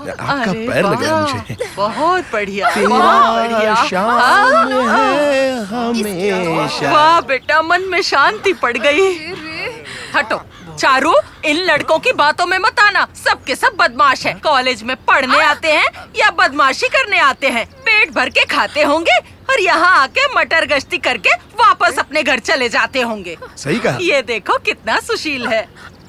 आपका पैर लग रहा है मुझे। बहुत बढ़िया, तेरा बहुत बढ़िया। शाम है हमेशा। वाह बेटा, मन में शांति पड़ गई। हटो चारू, इन लड़कों की बातों में मत आना। सब के सब बदमाश हैं। कॉलेज में पढ़ने आते हैं या बदमाशी करने आते हैं। पेट भर के खाते होंगे और यहाँ आके मटर गश्ती करके वापस अपने घर चले जाते होंगे। सही कहा। ये देखो कितना सुशील है।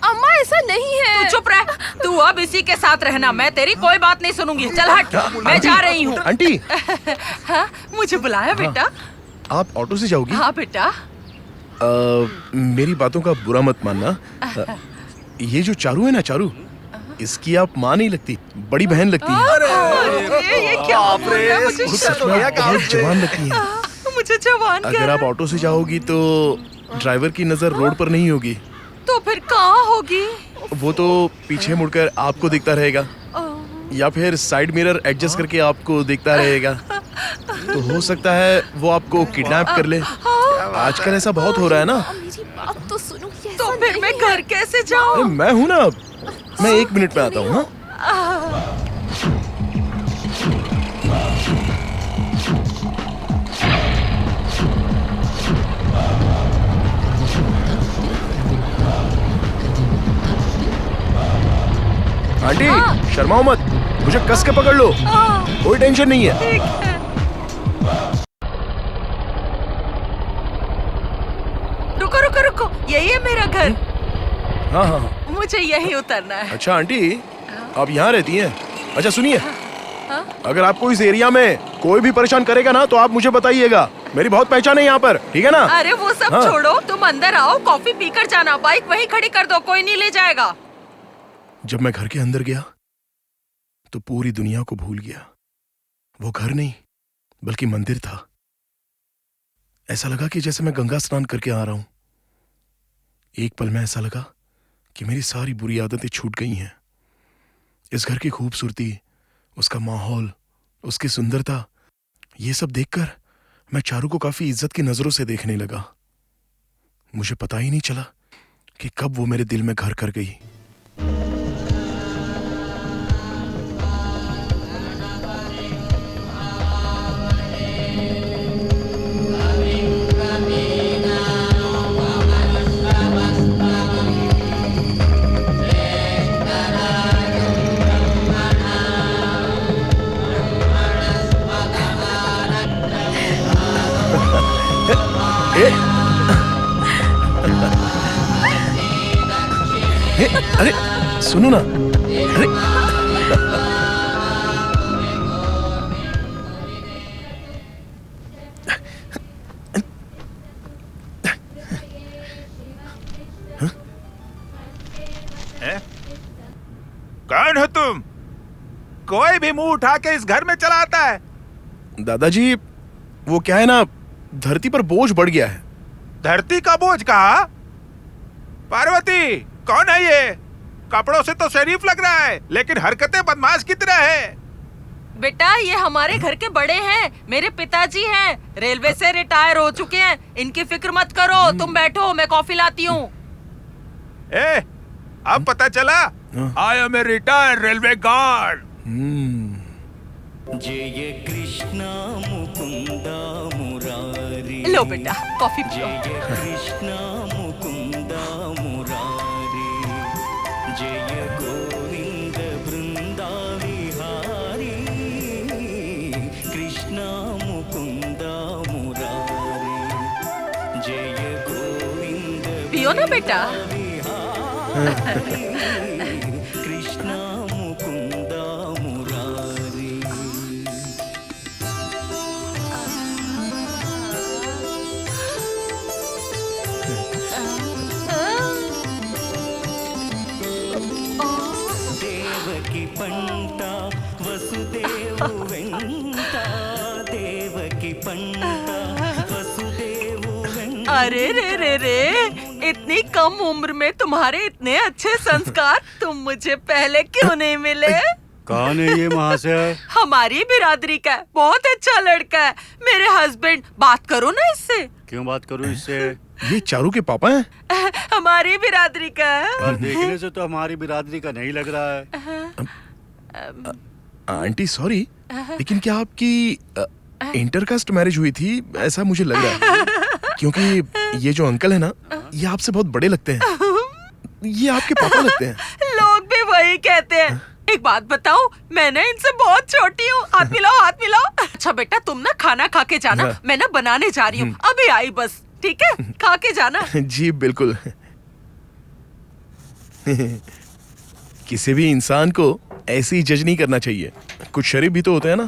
अम्मा ऐसा नहीं है। तू चुप रह। तू अब इसी के साथ रहना, मैं तेरी कोई बात नहीं सुनूंगी। चल हट, मैं जा रही हूँ। आंटी। हाँ, मुझे बुलाया बेटा? आप ऑटो से जाओगी? हाँ बेटा। मेरी बातों का बुरा मत मानना। ये जो चारू है ना, चारू, इसकी आप माँ नहीं लगती, बड़ी बहन लगती है। अरे ये क्या बोल रहा है? मुझे सच में आप बहुत जवान लगती है। मुझे जवान कह अगर रहा आप है। ऑटो से जाओगी तो ड्राइवर की नजर रोड पर नहीं होगी, तो फिर कहाँ होगी? वो तो पीछे मुड़कर आपको देखता रहेगा या फिर साइड मिरर एडजस्ट करके आपको देखता रहेगा। तो हो सकता है वो आपको किडनैप कर ले। आजकल ऐसा बहुत हो रहा है ना। मेरी बात तो सुनो। तो फिर मैं घर कैसे जाऊँ? अरे मैं हूँ ना, मैं 1 मिनट में आता हूँ। हाँ? आंटी शर्माओ मत, मुझे कस के पकड़ लो, कोई टेंशन नहीं है। रुको रुको रुको, यही है मेरा घर। हाँ हाँ। मुझे यही उतरना है। अच्छा आंटी, आप यहाँ रहती हैं? अच्छा सुनिए, अगर आपको इस एरिया में कोई भी परेशान करेगा ना तो आप मुझे बताइएगा। मेरी बहुत पहचान है यहाँ पर, ठीक है ना? अरे वो सब हाँ। छोड़ो, तुम अंदर आओ, कॉफी पीकर जाना। बाइक वहीं खड़ी कर दो, कोई नहीं ले जाएगा। जब मैं घर के अंदर गया तो पूरी दुनिया को भूल गया। वो घर नहीं बल्कि मंदिर था। ऐसा लगा कि जैसे मैं गंगा स्नान करके आ रहा हूं। एक पल में ऐसा लगा कि मेरी सारी बुरी आदतें छूट गई हैं। इस घर की खूबसूरती, उसका माहौल, उसकी सुंदरता, ये सब देखकर मैं चारू को काफी इज्जत की नजरों से देखने लगा। मुझे पता ही नहीं चला कि कब वो मेरे दिल में घर कर गई। अरे सुनो ना, अरे कौन हो तुम? कोई भी मुंह उठा के इस घर में चला आता है? दादाजी, वो क्या है ना, धरती पर बोझ बढ़ गया है। धरती का बोझ कहा? पार्वती, कौन है ये? कपड़ों से तो शरीफ लग रहा है, लेकिन हरकतें बदमाश की तरह है। बेटा, ये हमारे घर के बड़े हैं, मेरे पिताजी हैं, रेलवे से रिटायर हो चुके हैं। इनकी फिक्र मत करो, तुम बैठो, मैं कॉफी लाती हूँ। अब पता चला, I am a retired railway guard. जय कृष्णा मुकुंदा मुरारी। लो बेटा, कॉफी पियो। जय कृष्णा मुकुंदा मुरारी, जय गोविंद वृंदा विहारी, कृष्णा मुकुंदा मुरारी, जय गोविंद। पियो ना बेटा। कृष्णा मुकुंदा मुरारी। देवकी पंटा वसुदेव वेंटा, देवकी पंटा वसुदेव वेंटा। अरे रे रे रे, इतनी कम उम्र में तुम्हारे इतने अच्छे संस्कार, तुम मुझे पहले क्यों नहीं मिले? कौन है ये महाशय? हमारी बिरादरी का है, बहुत अच्छा लड़का है, मेरे हस्बैंड। बात करो ना इससे। क्यों बात करूं इससे? ये चारू के पापा हैं? हमारी बिरादरी का है। पर देखने से तो हमारी बिरादरी का नहीं लग रहा है। आंटी सॉरी, लेकिन क्या आपकी इंटरकास्ट मैरिज हुई थी? ऐसा मुझे लग रहा है, क्योंकि ये जो अंकल है ना, ये आपसे बहुत बड़े लगते हैं। ये आपके पापा लगते हैं। लोग भी वही कहते हैं। एक बात बताऊं, मैं ना इनसे बहुत छोटी हूँ। हाथ मिलाओ, हाथ मिलाओ। अच्छा बेटा, तुम ना खाना खा के जाना, मैं ना बनाने जा रही हूँ, अभी आई बस। ठीक है, खा के जाना। जी बिल्कुल। किसी भी इंसान को ऐसे ही जज नहीं करना चाहिए। कुछ शरीफ भी तो होते हैं ना।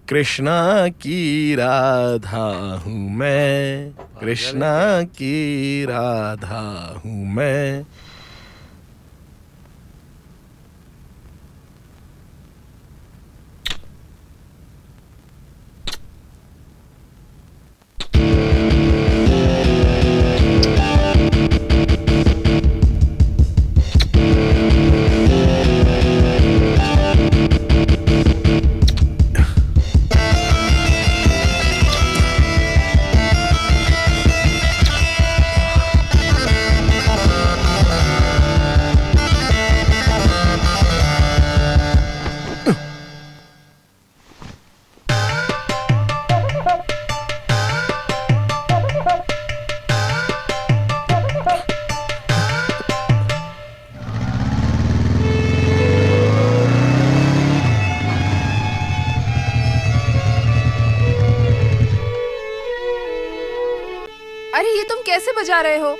कृष्णा की राधा हूँ मैं, कृष्णा की राधा हूँ मैं। कैसे बजा रहे हो?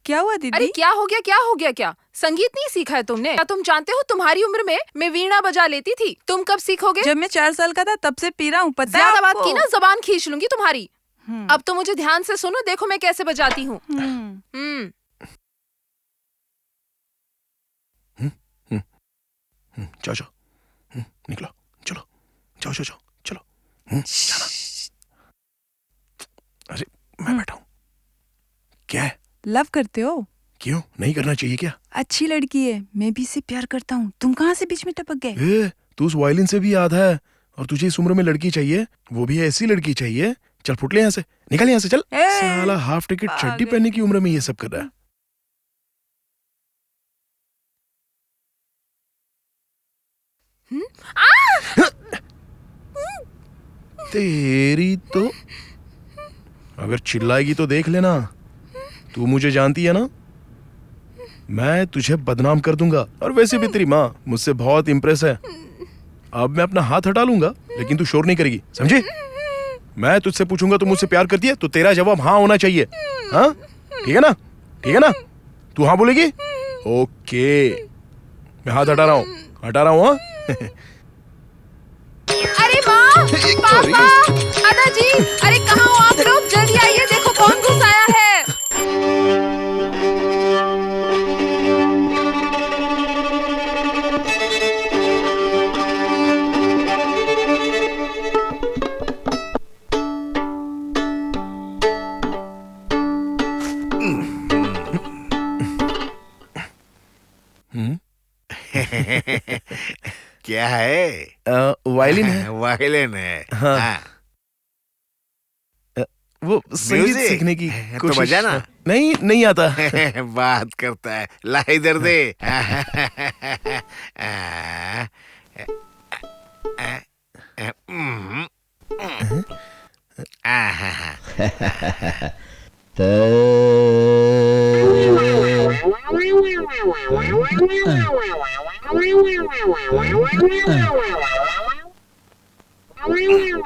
क्या हुआ दीदी? अरे क्या हो गया, क्या हो गया? क्या संगीत नहीं सीखा है तुमने? क्या तुम जानते हो तुम्हारी उम्र में मैं वीणा बजा लेती थी। तुम कब सीखोगे? जब मैं 4 साल का था तब से पी रहा हूँ। ज्यादा बात की ना जबान खींच लूंगी तुम्हारी। अब तो मुझे ध्यान से सुनो, देखो मैं कैसे बजाती हूँ। चाचा निकलो, चलो, जाओ जाओ जाओ, चलो। जाना। अरे मैं बैठा हूँ। क्या है? लव करते हो? क्यों नहीं करना चाहिए क्या? अच्छी लड़की है, मैं भी इससे प्यार करता हूँ। तुम कहाँ से बीच में टपक गए? तू उस वायलिन से भी याद है, और तुझे इस उम्र में लड़की चाहिए, वो भी ऐसी लड़की चाहिए। चल फुट ले यहाँ से, निकल यहाँ से, चल। साला हाफ टिकट चड्डी पहनने की उम्र में ये सब कर रहा है। तेरी तो अगर चिल्लाएगी तो देख लेना। तू मुझे जानती है ना, मैं तुझे बदनाम कर दूंगा। और वैसे भी तेरी माँ मुझसे बहुत इंप्रेस है। अब मैं अपना हाथ हटा लूंगा, लेकिन तू शोर नहीं करेगी, समझी? मैं तुझसे पूछूंगा तू मुझसे प्यार करती है, तो तेरा जवाब हाँ होना चाहिए। हाँ, ठीक है ना? ठीक है ना? तू हाँ बोलेगी? ओके, मैं हाथ हटा रहा हूँ, हटा रहा हूँ। हाँ। अरे माँ, पापा, दादाजी, अरे कहाँ हो आप लोग? जल्दी आइए, देखो कौन घुस आया है। क्या है? वायलिन है। वायलिन है। हाँ। वो संगीत म्यूजिक सीखने की तो कोशिश। बजाना। नहीं आता। बात करता है, ला इधर दे।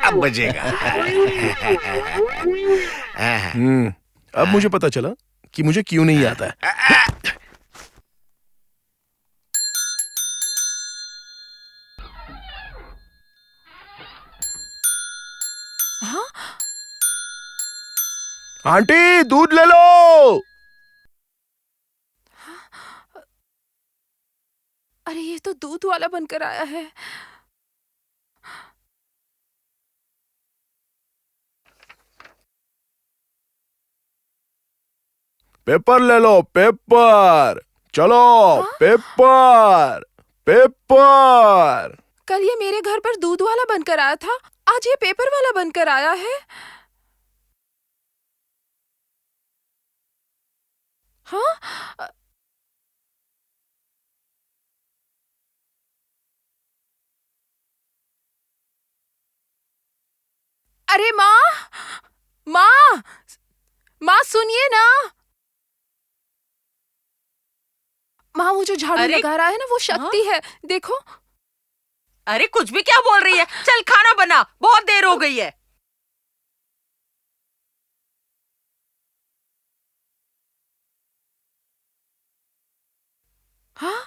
अब बजेगा। अब मुझे पता चला कि मुझे क्यों नहीं आता है। हाँ? आंटी दूध ले लो। अरे ये तो दूध वाला बनकर आया है। पेपर ले लो, पेपर। चलो। Paper paper. कल ये मेरे घर पर दूध वाला बनकर आया था, आज ये पेपर वाला बनकर आया है। हाँ? अरे माँ, माँ, माँ सुनिए ना। माँ वो जो झाड़ू लगा रहा है ना, वो शक्ति है, देखो। अरे कुछ भी क्या बोल रही है? चल खाना बना, बहुत देर हो गई है। हाँ?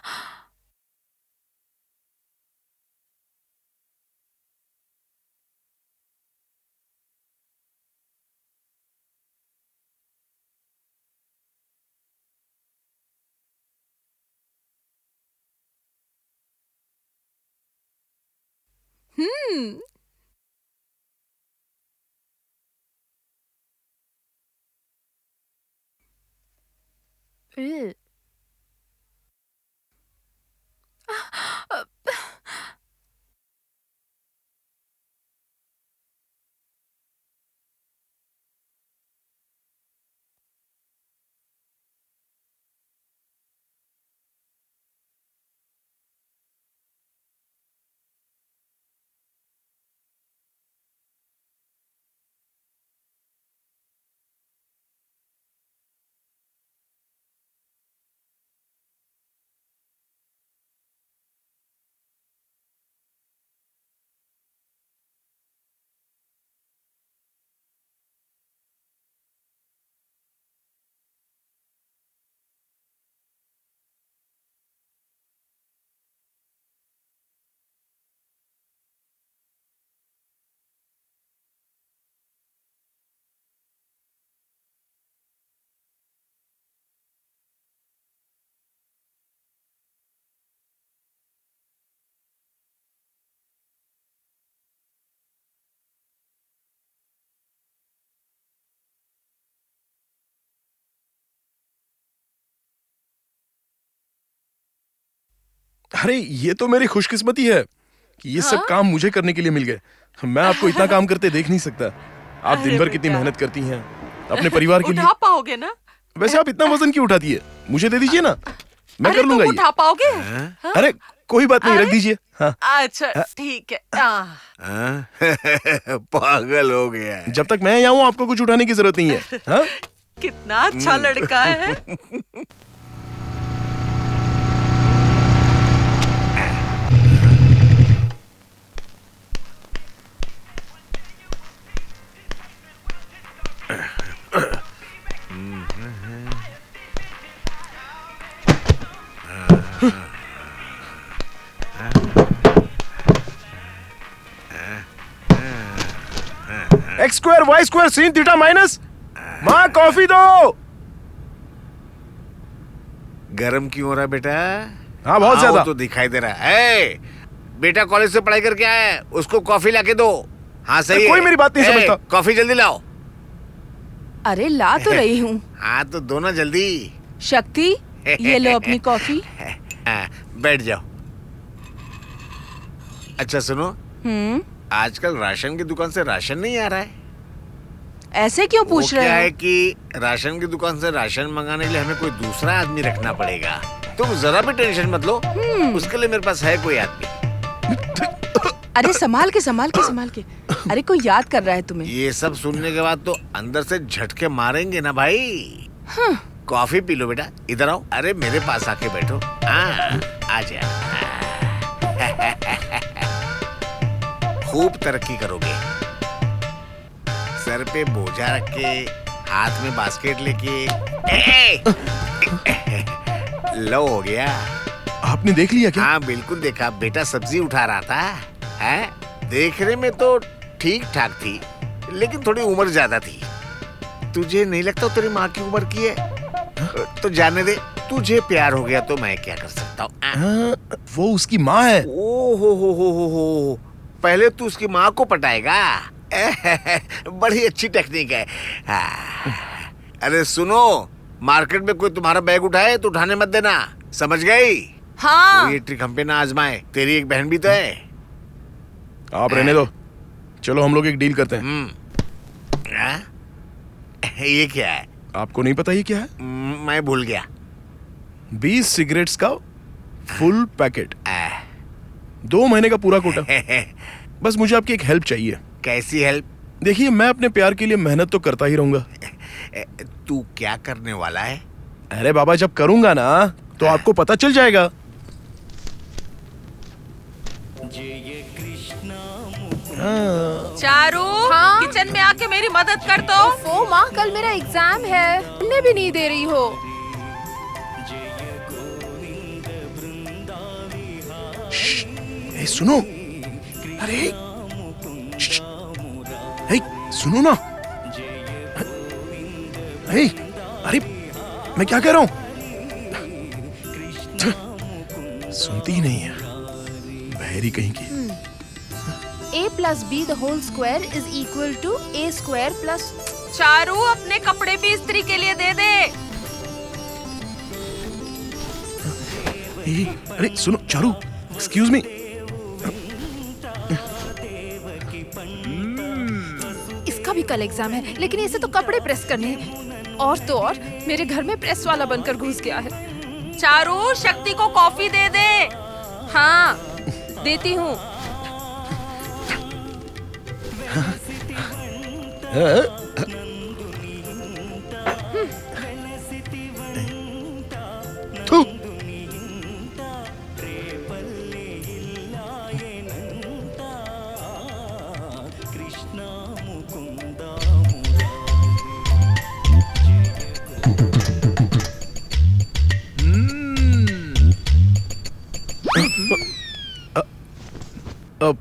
हम्म। ए। अरे ये तो मेरी खुशकिस्मती है कि ये सब काम मुझे करने के लिए मिल गए। मैं आपको इतना काम करते देख नहीं सकता। आप दिन भर कितनी मेहनत करती हैं अपने परिवार के लिए। उठा पाओगे ना? वैसे आप इतना वजन क्यों उठाती है? मुझे दे दीजिए ना, मैं कर लूंगा। उठा पाओगे? अरे कोई बात नहीं, रख दीजिए। हाँ। अच्छा ठीक है। पागल हो गया है। जब तक मैं यहाँ हूँ आपको कुछ उठाने की जरूरत नहीं है। हाँ? कितना अच्छा लड़का है। X square y square sin theta minus. माँ कॉफी दो। गरम क्यों हो रहा है बेटा? हाँ बहुत ज्यादा। तो दिखाई दे रहा है। बेटा कॉलेज से पढ़ाई करके आया है, उसको कॉफी लाके दो। हाँ सही है। कोई मेरी बात नहीं समझता। कॉफी जल्दी लाओ। अरे ला तो रही हूँ। हाँ तो दो ना जल्दी। शक्ति ये लो अपनी कॉफी। बैठ जाओ। अच्छा सुनो, आजकल राशन की दुकान से राशन नहीं आ रहा है। ऐसे क्यों पूछ रहे हो? क्या है कि राशन की दुकान से राशन मंगाने के लिए हमें कोई दूसरा आदमी रखना पड़ेगा। तुम जरा भी टेंशन मत लो, उसके लिए मेरे पास है कोई आदमी। अरे संभाल के संभाल के संभाल के। अरे कोई याद कर रहा है तुम्हें। ये सब सुनने के बाद तो अंदर से झटके मारेंगे ना भाई। कॉफी पी लो बेटा, इधर आओ। अरे मेरे पास आके बैठो। आ जा। खूब तरक्की करोगे। सर पे बोझा रख के, हाथ में बास्केट लेके। लो हो गया। आपने देख लिया क्या? हाँ बिल्कुल देखा। बेटा सब्जी उठा रहा था। है? देखने में तो ठीक ठाक थी, लेकिन थोड़ी उम्र ज्यादा थी। तुझे नहीं लगता तेरी माँ की उम्र की है? तो जाने दे। तुझे प्यार हो गया तो मैं क्या कर सकता हूँ। वो उसकी माँ है। ओ हो। पहले तू उसकी माँ को पटाएगा। बड़ी अच्छी टेक्निक है। अरे सुनो, मार्केट में कोई तुम्हारा बैग उठाए तो उठाने मत देना, समझ गई? हाँ। ये ट्रिक हम पे ना आजमाए। तेरी एक बहन भी तो है। आप रहने दो, चलो हम लोग एक डील करते हैं। ये क्या है? आपको नहीं पता ये क्या है? मैं भूल गया। 20 सिगरेट्स का फुल पैकेट, 2 महीने का पूरा कोटा। बस मुझे आपकी एक हेल्प चाहिए। कैसी हेल्प? देखिए मैं अपने प्यार के लिए मेहनत तो करता ही रहूंगा। तू क्या करने वाला है? अरे बाबा जब करूंगा ना तो आपको पता चल जाएगा। चारू, किचन में आके मेरी मदद कर दो। ओ माँ, कल मेरा एग्जाम है, पढ़ने भी नहीं दे रही हो। सुनो। अरे सुनो ना। अरे मैं क्या कह रहा हूँ? सुनती ही नहीं है, बहरी कहीं की। A plus B the whole square is equal to A square plus। Charu अपने कपड़े भी इस्त्री के लिए दे दे। अरे सुनो चारू, एक्सक्यूज मी। इसका भी कल एग्जाम है, लेकिन इसे तो कपड़े प्रेस करने हैं। और तो और मेरे घर में प्रेस वाला बनकर घुस गया है। चारू शक्ति को कॉफी दे दे। हाँ देती हूँ।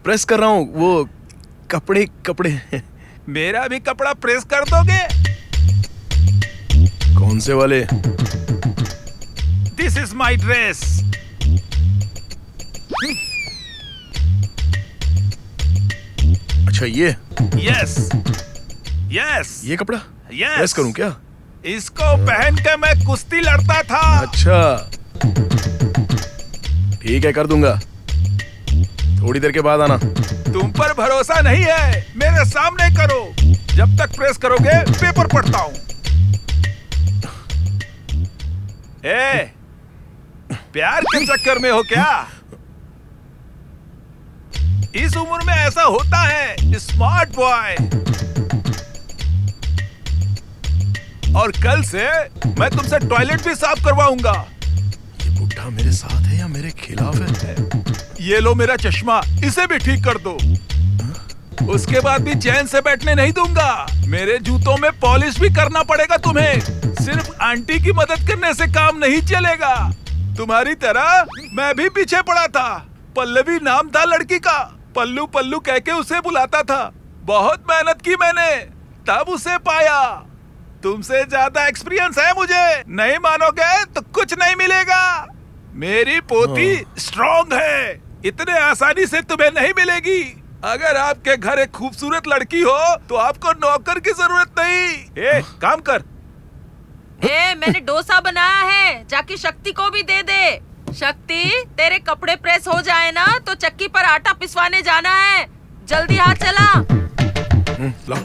प्रेस कर रहा हूँ वो कपड़े। मेरा भी कपड़ा प्रेस कर दोगे? कौन से वाले? This is my dress. अच्छा ये? यस। ये कपड़ा यस। प्रेस करूं क्या? इसको पहन के मैं कुश्ती लड़ता था। अच्छा ठीक है, कर दूंगा। थोड़ी देर के बाद आना। तुम पर भरोसा नहीं है, मेरे सामने करो। जब तक प्रेस करोगे पेपर पढ़ता हूं। ए, प्यार के चक्कर में हो क्या? इस उम्र में ऐसा होता है, स्मार्ट बॉय। और कल से मैं तुमसे टॉयलेट भी साफ करवाऊंगा। ये बुढ़ा मेरे साथ है या मेरे खिलाफ है? ये लो मेरा चश्मा, इसे भी ठीक कर दो। उसके बाद भी चैन से बैठने नहीं दूंगा। मेरे जूतों में पॉलिश भी करना पड़ेगा तुम्हें। सिर्फ आंटी की मदद करने से काम नहीं चलेगा। तुम्हारी तरह मैं भी पीछे पड़ा था। पल्लवी नाम था लड़की का। पल्लू पल्लू कह के उसे बुलाता था। बहुत मेहनत की मैंने, तब उसे पाया। तुमसे ज्यादा एक्सपीरियंस है मुझे। नहीं मानोगे तो कुछ नहीं मिलेगा। मेरी पोती स्ट्रॉन्ग है, इतने आसानी से तुम्हें नहीं मिलेगी। अगर आपके घर एक खूबसूरत लड़की हो तो आपको नौकर की जरूरत नहीं। ए, काम कर। मैंने डोसा बनाया है, जाके शक्ति को भी दे दे। शक्ति, तेरे कपड़े प्रेस हो जाए ना तो चक्की पर आटा पिसवाने जाना है। जल्दी हाथ चला। ला।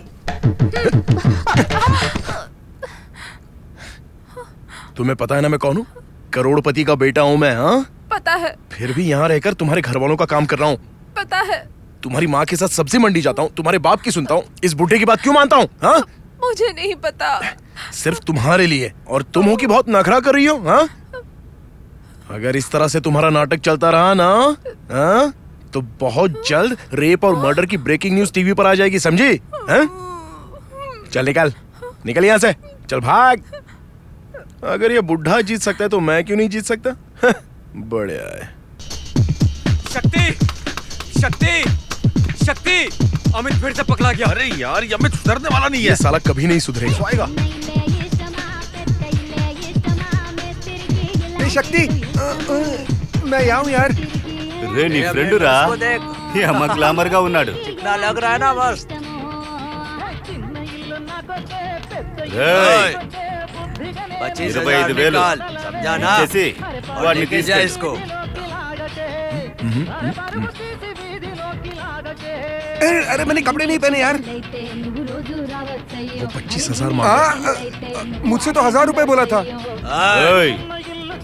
तुम्हें पता है ना मैं कौन हूँ? करोड़पति का बेटा हूँ मैं। हाँ, पता है। फिर भी यहाँ रहकर तुम्हारे घर वालों का काम कर रहा हूँ। पता है। तुम्हारी माँ के साथ सब्जी मंडी जाता हूँ, तुम्हारे बाप की सुनता हूँ। इस बुढ़े की बात क्यों मानता हूँ? हाँ, मुझे नहीं पता। सिर्फ तुम्हारे लिए। और तुम हो कि बहुत नखरा कर रही हो। हाँ, अगर इस तरह से तुम्हारा नाटक चलता रहा ना, हाँ, तो बहुत जल्द रेप और मर्डर की ब्रेकिंग न्यूज टीवी पर आ जाएगी, समझी? हाँ? चल निकल, निकल यहाँ से, चल भाग। अगर ये बुढ़ा जीत सकता है तो मैं क्यों नहीं जीत सकता? बढ़िया है। शक्ति, शक्ति, शक्ति, अमित फिर से पकड़ा गया। अरे यार, ये अमित सुधरने वाला नहीं है। ये साला कभी नहीं सुधरेगा। आएगा। शक्ति, मैं यहाँ हूँ यार। రే నీ ఫ్రెండ్ రా ఈ అమ్మ గ్లామర్ గా ఉన్నాడు चिकना लग रहा है ना मस्त। రేయ్ 25,000 निकाल, समझा ना? చేసి और వాడిని लेके जा తీసుకెళ్ళు इसको। अरे मैंने कपड़े नहीं पहने यार। वो 25,000 मांगा। मुझसे तो 1,000 रुपए बोला था। ఏయ్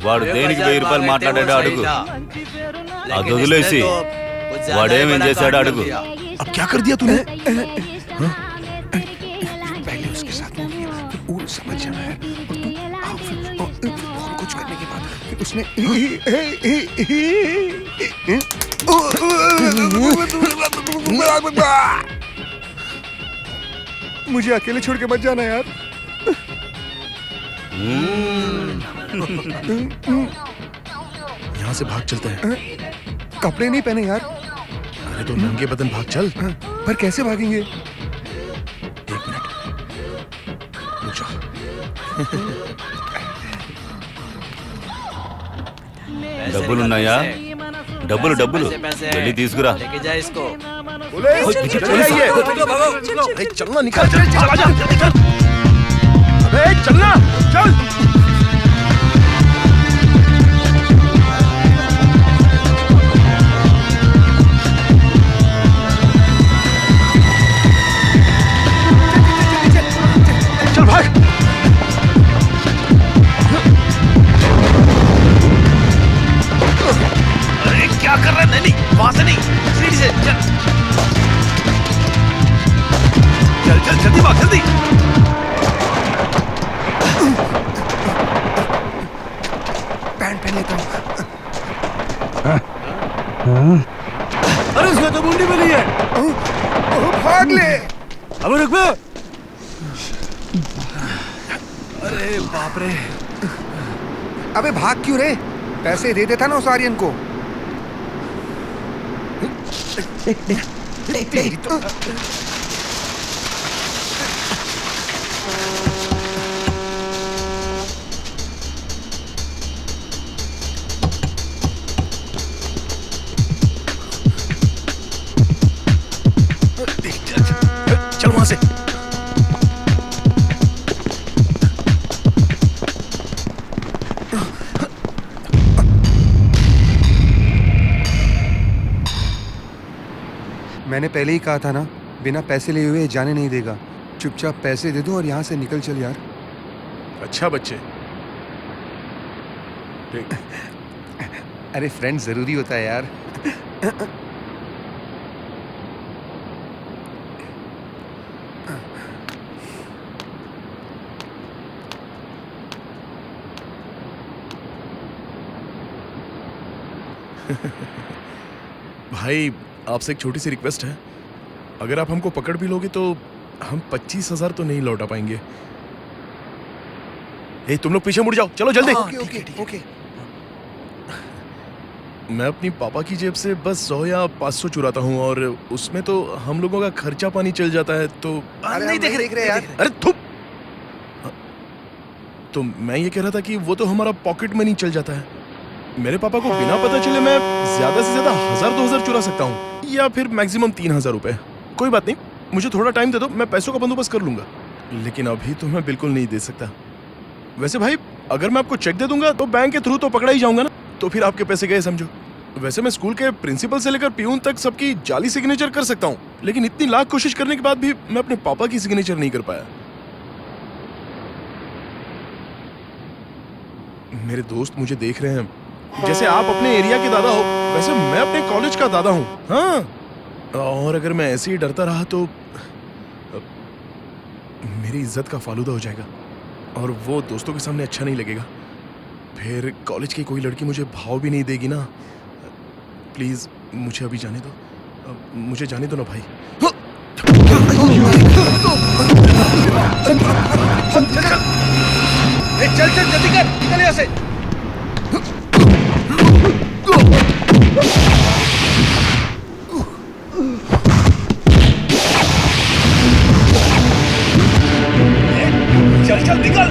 వాడు దేనికి 1000 రూపాయలు మాట్లాడాడో అడుగు అది వదిలేసి వాడేమేం చేశాడో అడుగు अब क्या कर दिया तूने? पहले उसके साथ वो किया, फिर वो समझ जाना है, और तू फिर और कुछ करने के बाद फिर उसने मुझे अकेले छोड़ के मत जाना यार। यहाँ से भाग चलते हैं। कपड़े नहीं पहने यार। अरे तो नंगे बदन भाग चल। पर कैसे भागेंगे? 1 मिनट रुक जा। డబ్బులు ఉన్నాయా డబ్బులు డబ్బులు వెళ్ళి తీసుకురా लेके जा इसको। चलना, निकल, चला जा, जल्दी कर। अबे चलना, चल। चल भाग। अरे क्या कर रहा है? नहीं, वहां से नहीं, सीढ़ी से चल। चल चल, जल्दी भाग, जल्दी। पैंट पहन लेता हूँ। अरे उसने तो मुंडी में ली है। भाग ले। अब रुक बे। अरे बाप रे। अबे भाग क्यों रे? पैसे दे देता ना उस आर्यन को। तेरी तो चल वहां से। मैंने पहले ही कहा था ना, बिना पैसे लिए हुए जाने नहीं देगा। चुपचाप पैसे दे दो और यहाँ से निकल चल यार। अच्छा बच्चे। अरे फ्रेंड जरूरी होता है यार। भाई आपसे एक छोटी सी रिक्वेस्ट है, अगर आप हमको पकड़ भी लोगे तो हम 25,000 तो नहीं लौटा पाएंगे। ए, तुम लोग पीछे मुड़ जाओ, चलो जल्दी। ओके। मैं अपनी पापा की जेब से बस 100 या 500 चुराता हूँ और उसमें तो हम लोगों का खर्चा पानी चल जाता है। तो नहीं देख रहे यार। अरे थुप। तो मैं ये कह रहा था कि वो तो हमारा पॉकेट मनी चल जाता है। मेरे पापा को बिना पता चले मैं ज्यादा से ज्यादा 1000-2000 चुरा सकता हूँ, या फिर मैक्सिमम 3000 रुपए। कोई बात नहीं, मुझे थोड़ा टाइम दे दो, मैं पैसों का बंदोबस्त कर लूंगा। लेकिन अभी तो मैं बिल्कुल नहीं दे सकता। वैसे भाई अगर मैं आपको चेक दे दूंगा तो बैंक के थ्रू तो पकड़ा ही जाऊंगा ना, तो फिर आपके पैसे गए समझो। वैसे मैं स्कूल के प्रिंसिपल से लेकर पियून तक सबकी जाली सिग्नेचर कर सकता हूँ, लेकिन इतनी लाख कोशिश करने के बाद भी मैं अपने पापा की सिग्नेचर नहीं कर पाया। मेरे दोस्त मुझे देख रहे हैं, जैसे आप अपने एरिया के दादा हो वैसे मैं अपने कॉलेज का दादा हूँ। हाँ, और अगर मैं ऐसे ही डरता रहा तो मेरी इज्जत का फालूदा हो जाएगा और वो दोस्तों के सामने अच्छा नहीं लगेगा। फिर कॉलेज की कोई लड़की मुझे भाव भी नहीं देगी ना। प्लीज मुझे अभी जाने दो, मुझे जाने दो ना भाई। चल चल जल्दी कर, निकल यहाँ से। चल चल निकल।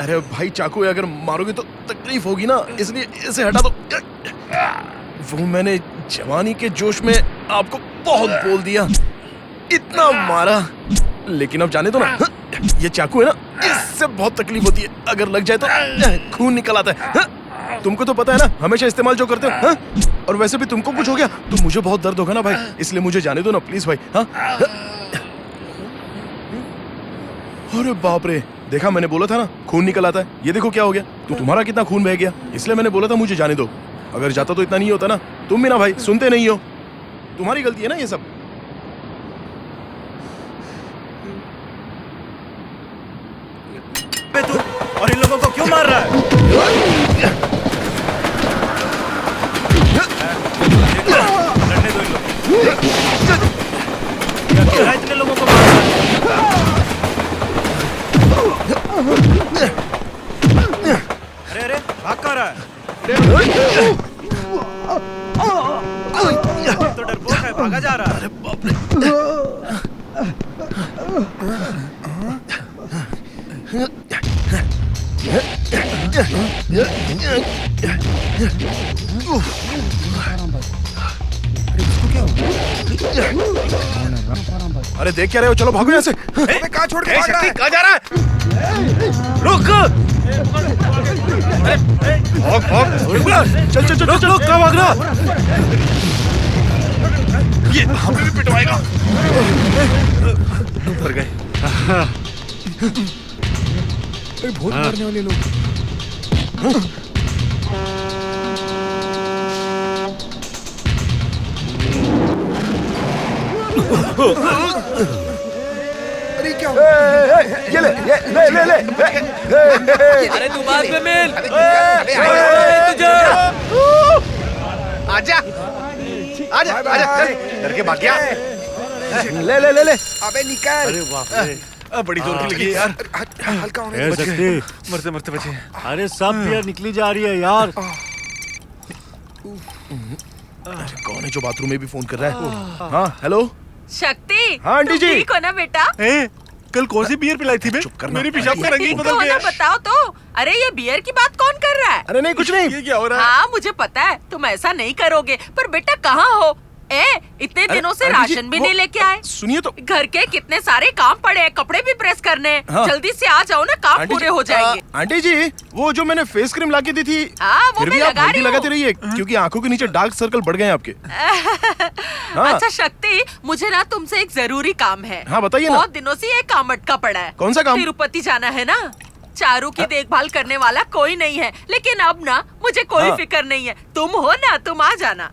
अरे भाई चाकू अगर मारोगे तो तकलीफ होगी ना, इसलिए इसे हटा दो। वो मैंने जवानी के जोश में आपको बहुत बोल दिया, इतना मारा, लेकिन अब जाने दो ना। ये चाकू है ना, इससे बहुत तकलीफ होती है, अगर लग जाए तो खून निकल आता है। तुमको तो पता है ना, हमेशा इस्तेमाल जो करते हो। और वैसे भी तुमको कुछ हो गया तो मुझे बहुत दर्द होगा ना भाई, इसलिए मुझे जाने दो ना प्लीज भाई। अरे बाप रे, देखा मैंने बोला था ना खून निकल आता है, ये देखो क्या हो गया। तो तुम्हारा कितना खून बह गया, इसलिए मैंने बोला था मुझे जाने दो। अगर जाता तो इतना नहीं होता ना। तुम भी ना भाई सुनते नहीं हो, तुम्हारी गलती है ना ये सब। तू और इन लोगों को क्यों मार रहा है? लड़ने दो इन लोग। क्या इतने लोगों को मार रहा है? अरे अरे भाग कहाँ रहा है? भागा जा रहा है। अरे बाप रे। अरे देख क्या रहे हो, चलो भागो यहाँ से। कहाँ छोड़ के भाग रहा है? कहाँ जा रहा है? रुक। भाग भाग, चल चल चल चल। कहाँ भाग रहा? ये हमें भी पिटवाएगा। मर गए। भूत मारने वाले लोग। अरे क्या ये ले ले। अरे तू बाद में मिल। तुझे आजा आजा आजा, डर के भाग गया। ले। अबे निकल। अरे बाप रे, बड़ी जोर की लगी है यार। हल्का होने ए, दे। शक्ति मरते मरते बचे। अरे सब बियर निकली जा रही है यार। अरे कौन है जो बाथरूम में भी फोन कर रहा है? हाँ हेलो। शक्ति, हाँ आंटी जी। ठीक हो ना बेटा? कल कौन सी बियर पिलाई थी? चुप करना। मेरी पेशाब का रंग ही बदल गया। बताओ तो। अरे ये बियर की बात कौन कर रहा है? अरे नहीं कुछ नहीं। ये क्या हो रहा है? हाँ मुझे पता है तुम ऐसा नहीं करोगे, पर बेटा कहाँ हो? इतने दिनों से आंटी जी, राशन भी नहीं लेके आए। सुनिए तो। घर के कितने सारे काम पड़े हैं, कपड़े भी प्रेस करने हैं। हाँ। जल्दी से आ जाओ ना, काम पूरे हो जाएंगे। आंटी जी वो जो मैंने फेस क्रीम लाके दी थी, हाँ, वो फिर मैं भी आप लगा हल्दी रही हूँ। लगाते रहिए, क्योंकि आंखों के नीचे डार्क सर्कल बढ़ गए हैं आपके। हाँ। अच्छा शक्ति, मुझे ना तुमसे एक जरूरी काम है। हाँ, बताइए ना। बहुत दिनों से ये काम अटका पड़ा है। कौन सा काम? तिरुपति जाना है ना। चारू की देखभाल करने वाला कोई नहीं है, लेकिन अब ना मुझे कोई हाँ। फिक्र नहीं है। तुम हो ना, तुम आ जाना।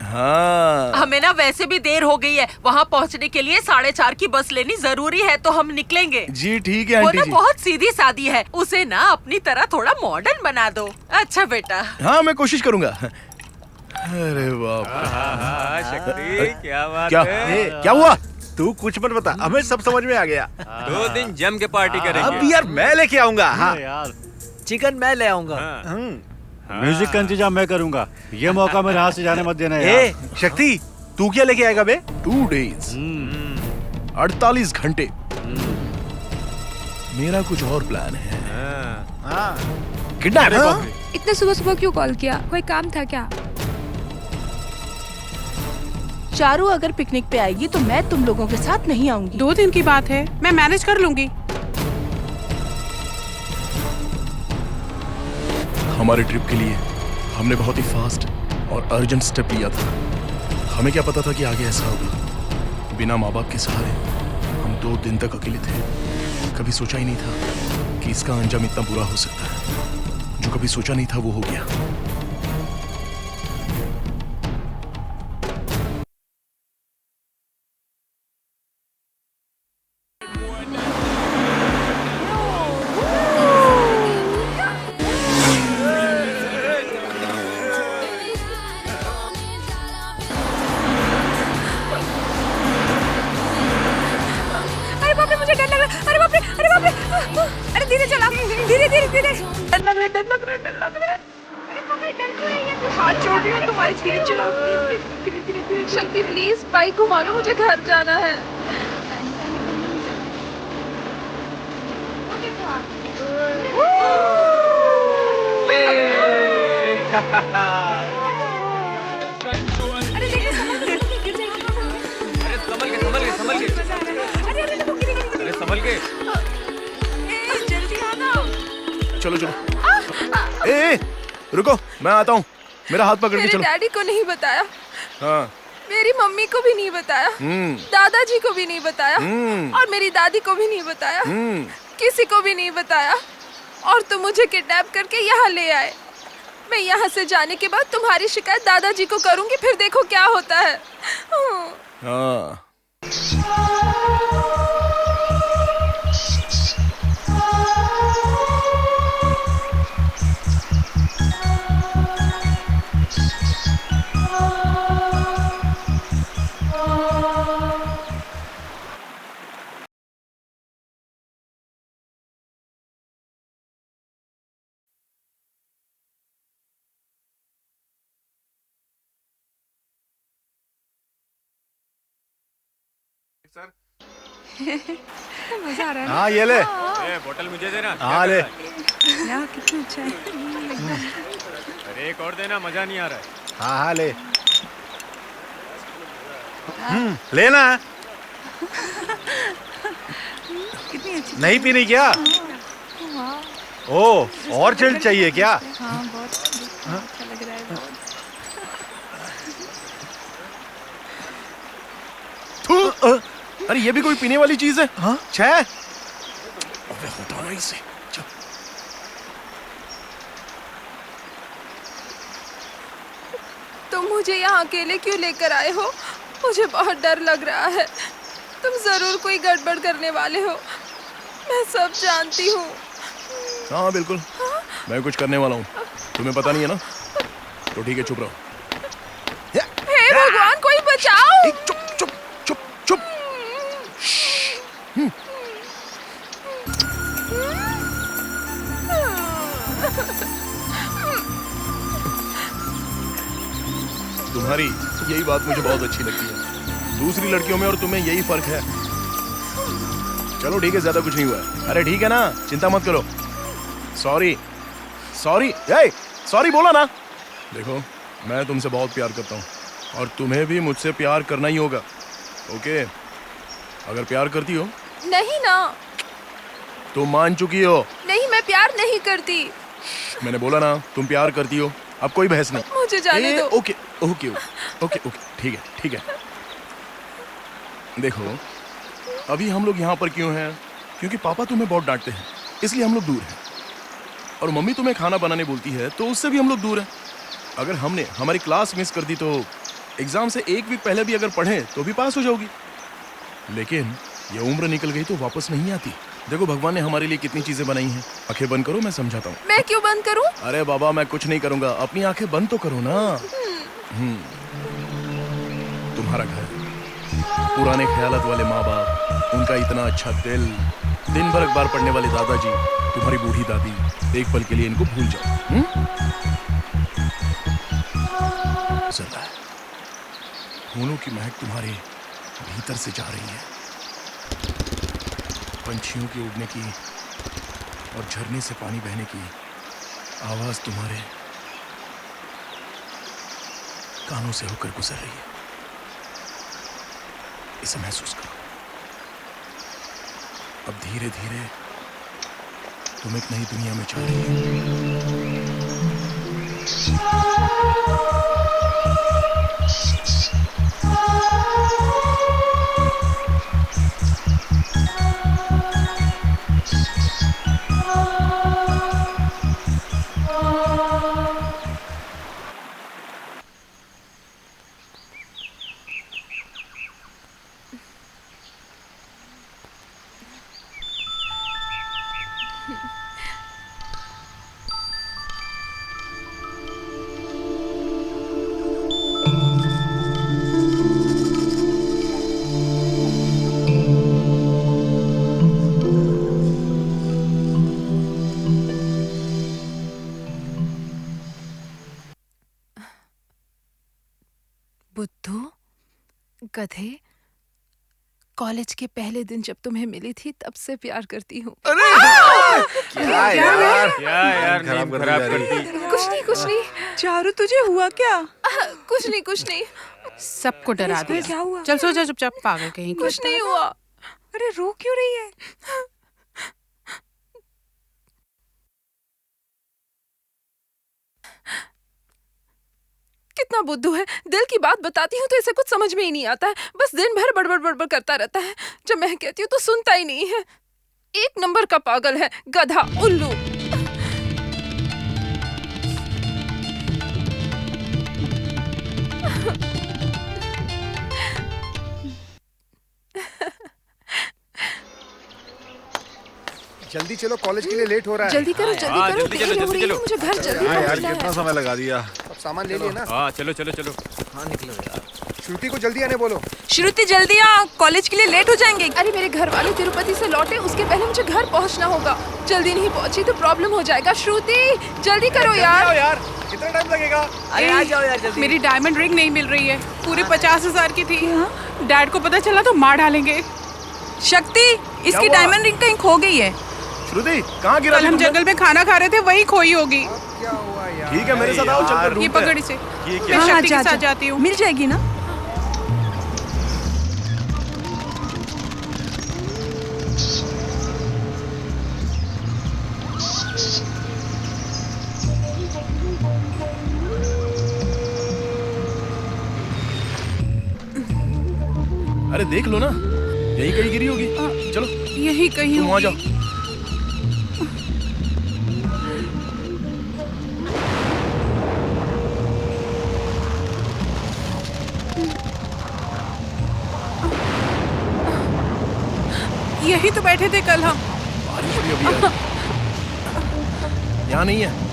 हाँ। हमें ना वैसे भी देर हो गई है, वहाँ पहुँचने के लिए 4:30 की बस लेनी जरूरी है, तो हम निकलेंगे। जी ठीक है वो आंटी ना जी। बहुत सीधी सादी है, उसे ना अपनी तरह थोड़ा मॉडर्न बना दो। अच्छा बेटा। हाँ मैं कोशिश करूंगा। अरे बाप रे। शक्ति क्या बात क्या है? क्या हुआ? तू कुछ मत बता, हमें सब समझ में आ गया। 2 दिन जम के पार्टी करेंगे। अब यार मैं लेके आऊंगा। हाँ यार चिकन मैं ले आऊंगा। म्यूजिक का इंतजाम मैं करूंगा। ये मौका मेरे हाथ से जाने मत देना यार। शक्ति तू क्या लेके आएगा बे? 2 days 48 घंटे। मेरा कुछ और प्लान है। किडनैप। इतने सुबह सुबह क्यों कॉल किया? कोई काम था क्या? चारू अगर पिकनिक पे आएगी तो मैं तुम लोगों के साथ नहीं आऊंगी। 2 दिन की बात है, मैं मैनेज कर लूंगी। हमारे ट्रिप के लिए हमने बहुत ही फास्ट और अर्जेंट स्टेप लिया था। हमें क्या पता था कि आगे ऐसा होगा। बिना माँ बाप के सहारे हम 2 दिन तक अकेले थे। कभी सोचा ही नहीं था कि इसका अंजाम इतना बुरा हो सकता है। जो कभी सोचा नहीं था वो हो गया। अरे बाप रे, मुझे डर लग रहा है। अरे बाप रे, अरे बाप रे। अरे धीरे चला, धीरे धीरे धीरे। डर लग रहा है, डर लग रहा है, डर लग रहा है। अरे बाप रे, डर क्यों रही है? मैं हाथ छोड़ रही हूँ तुम्हारे। धीरे चलाओ, धीरे धीरे धीरे। शक्ति प्लीज बाइक घुमा लो, मुझे घर जाना है। अरे देखो, गिर जाएगी। अरे संभल के संभल के संभल के। अरे अरे देखो, गिरेगी। अरे संभल के। जल्दी आना। चलो चलो। ए, रुको मैं आता हूँ। मेरा हाथ पकड़ के मेरे चलो। डैडी को नहीं बताया, हाँ। मेरी मम्मी को भी नहीं बताया, दादाजी को भी नहीं बताया, और मेरी दादी को भी नहीं बताया, किसी को भी नहीं बताया। और तुम मुझे किडनैप करके यहाँ ले आए। मैं यहाँ से जाने के बाद तुम्हारी शिकायत दादाजी को करूँगी, फिर देखो क्या होता है। हाँ। सर। मजा आ रहा है ना? हाँ ये ले। ए, बोतल मुझे देना। हाँ ले। यार कितना अच्छा है। अरे एक और देना, मजा नहीं आ रहा है। हाँ हाँ ले। लेना। कितनी अच्छी नहीं पीनी क्या? ओ और चिल्ड चाहिए क्या? हाँ बहुत अच्छा लग रहा है बहुत। थू! अरे ये भी कोई पीने वाली चीज है? हाँ? छह? अबे हटाओ ना इसे। चल। तुम मुझे यहाँ अकेले क्यों लेकर आए हो? मुझे बहुत डर लग रहा है। तुम जरूर कोई गड़बड़ करने वाले हो, मैं सब जानती हूँ। हाँ बिल्कुल। मैं कुछ करने वाला हूँ, तुम्हें पता नहीं है ना? तो ठीक है, चुप रहो। हे भगवान, कोई बचाओ! चुप चुप चुप चुप। तुम्हारी यही बात मुझे बहुत अच्छी लगती है। दूसरी लड़कियों में और तुम्हें यही फर्क है। चलो ठीक है, ज्यादा कुछ नहीं हुआ है। अरे ठीक है ना, चिंता मत करो। सॉरी सॉरी सॉरी बोला ना। देखो मैं तुमसे बहुत प्यार करता हूँ और तुम्हें भी मुझसे प्यार करना ही होगा। ओके? अगर प्यार करती हो नहीं ना। तुम मान चुकी हो। नहीं, मैं प्यार नहीं करती। मैंने बोला ना तुम प्यार करती हो। अब कोई बहस नहीं। मुझे जाने दो। ओके ओके ओके ओके ठीक है ठीक है। देखो अभी हम लोग यहाँ पर क्यों हैं? क्योंकि पापा तुम्हें बहुत डांटते हैं, इसलिए हम लोग दूर हैं। और मम्मी तुम्हें खाना बनाने बोलती है तो उससे भी हम लोग दूर हैं। अगर हमने हमारी क्लास मिस कर दी तो एग्जाम से एक वीक पहले भी अगर पढ़े तो भी पास हो जाओगी। लेकिन ये उम्र निकल गई तो वापस नहीं आती। देखो भगवान ने हमारे लिए कितनी चीजें बनाई हैं। आंखें बंद करो, मैं समझाता हूँ। मैं क्यों बंद करूं? अरे बाबा मैं कुछ नहीं करूंगा, अपनी आंखें बंद तो करो ना। तुम्हारा घर, पुराने ख्यालात वाले माँ बाप, उनका इतना अच्छा दिल, दिन भर अखबार पढ़ने वाले दादाजी, तुम्हारी बूढ़ी दादी, एक पल के लिए इनको भूल जाओ। चल रहा है, फूलों की महक तुम्हारे भीतर से जा रही है, पंछियों के उड़ने की और झरने से पानी बहने की आवाज तुम्हारे कानों से होकर गुजर रही है। इसे महसूस करो। अब धीरे धीरे तुम एक नई दुनिया में जा रही हो। बुद्धू, गधे, कॉलेज के पहले दिन जब तुम्हें मिली थी तब से प्यार करती हूँ। क्या यार? क्या यार नींद खराब करती। कुछ नहीं। चारू तुझे हुआ क्या? कुछ नहीं। सबको डरा दिया। क्या हुआ? चल सो जा चुपचाप, पागल कहीं कुछ नहीं हुआ। अरे रो क्यों रही है? कितना बुद्धू है। दिल की बात बताती हूँ तो इसे कुछ समझ में ही नहीं आता है। बस दिन भर बड़बड़ करता रहता है। जब मैं कहती हूँ तो सुनता ही नहीं है। एक नंबर का पागल है, गधा, उल्लू। जल्दी चलो, कॉलेज के लिए लेट हो रहा है। जल्दी करो, देर हो रही है, मुझे घर जल्दी पहुंचना है। कितना समय लगा दिया। सब सामान ले लिए ना? हाँ चलो। हाँ निकलो यार। श्रुति को जल्दी आने बोलो। श्रुति जल्दी आ, कॉलेज के लिए लेट हो जाएंगे। अरे मेरे घर वाले तिरुपति से लौटे, उसके पहले मुझे घर पहुंचना होगा। जल्दी नहीं पहुंची तो प्रॉब्लम हो जाएगा। श्रुति जल्दी करो यार। कितना टाइम लगेगा? अरे आ जाओ यार जल्दी। मेरी डायमंड रिंग नहीं मिल रही है, पूरे 50,000 की थी। डैड को पता चला तो मार डालेंगे। शक्ति, इसकी डायमंड रिंग कहीं खो गई है। श्रुति कहाँ गिरा? कल हम जंगल में खाना खा रहे थे, वही खोई होगी। ठीक है मेरे साथ आओ, चलकर ढूंढते ये हैं। पकड़ इसे, मैं शक्ति के साथ जाती हूँ। मिल जाएगी ना? अरे देख लो ना, यही कहीं गिरी होगी। चलो यही कहीं तुम वहाँ जाओ। यही तो बैठे थे कल हम। बारिश भी अभी है। यहाँ नहीं है।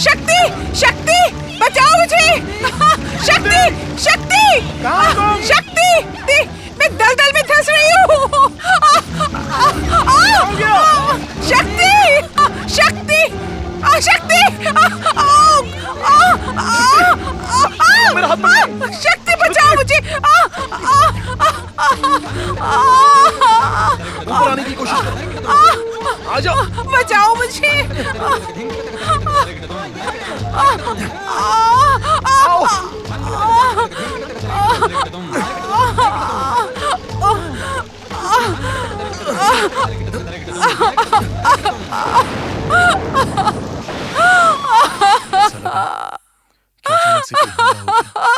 शक्ति, शक्ति बचाओ मुझे। शक्ति, शक्ति, शक्ति, मैं दलदल में फंस रही हूँ। शक्ति, शक्ति, शक्ति, शक्ति बचाओ मुझे। ऊपर आने की कोशिश करो। आ जाओ, बचाओ मुझे। अचानक से कोई हमला हो गया,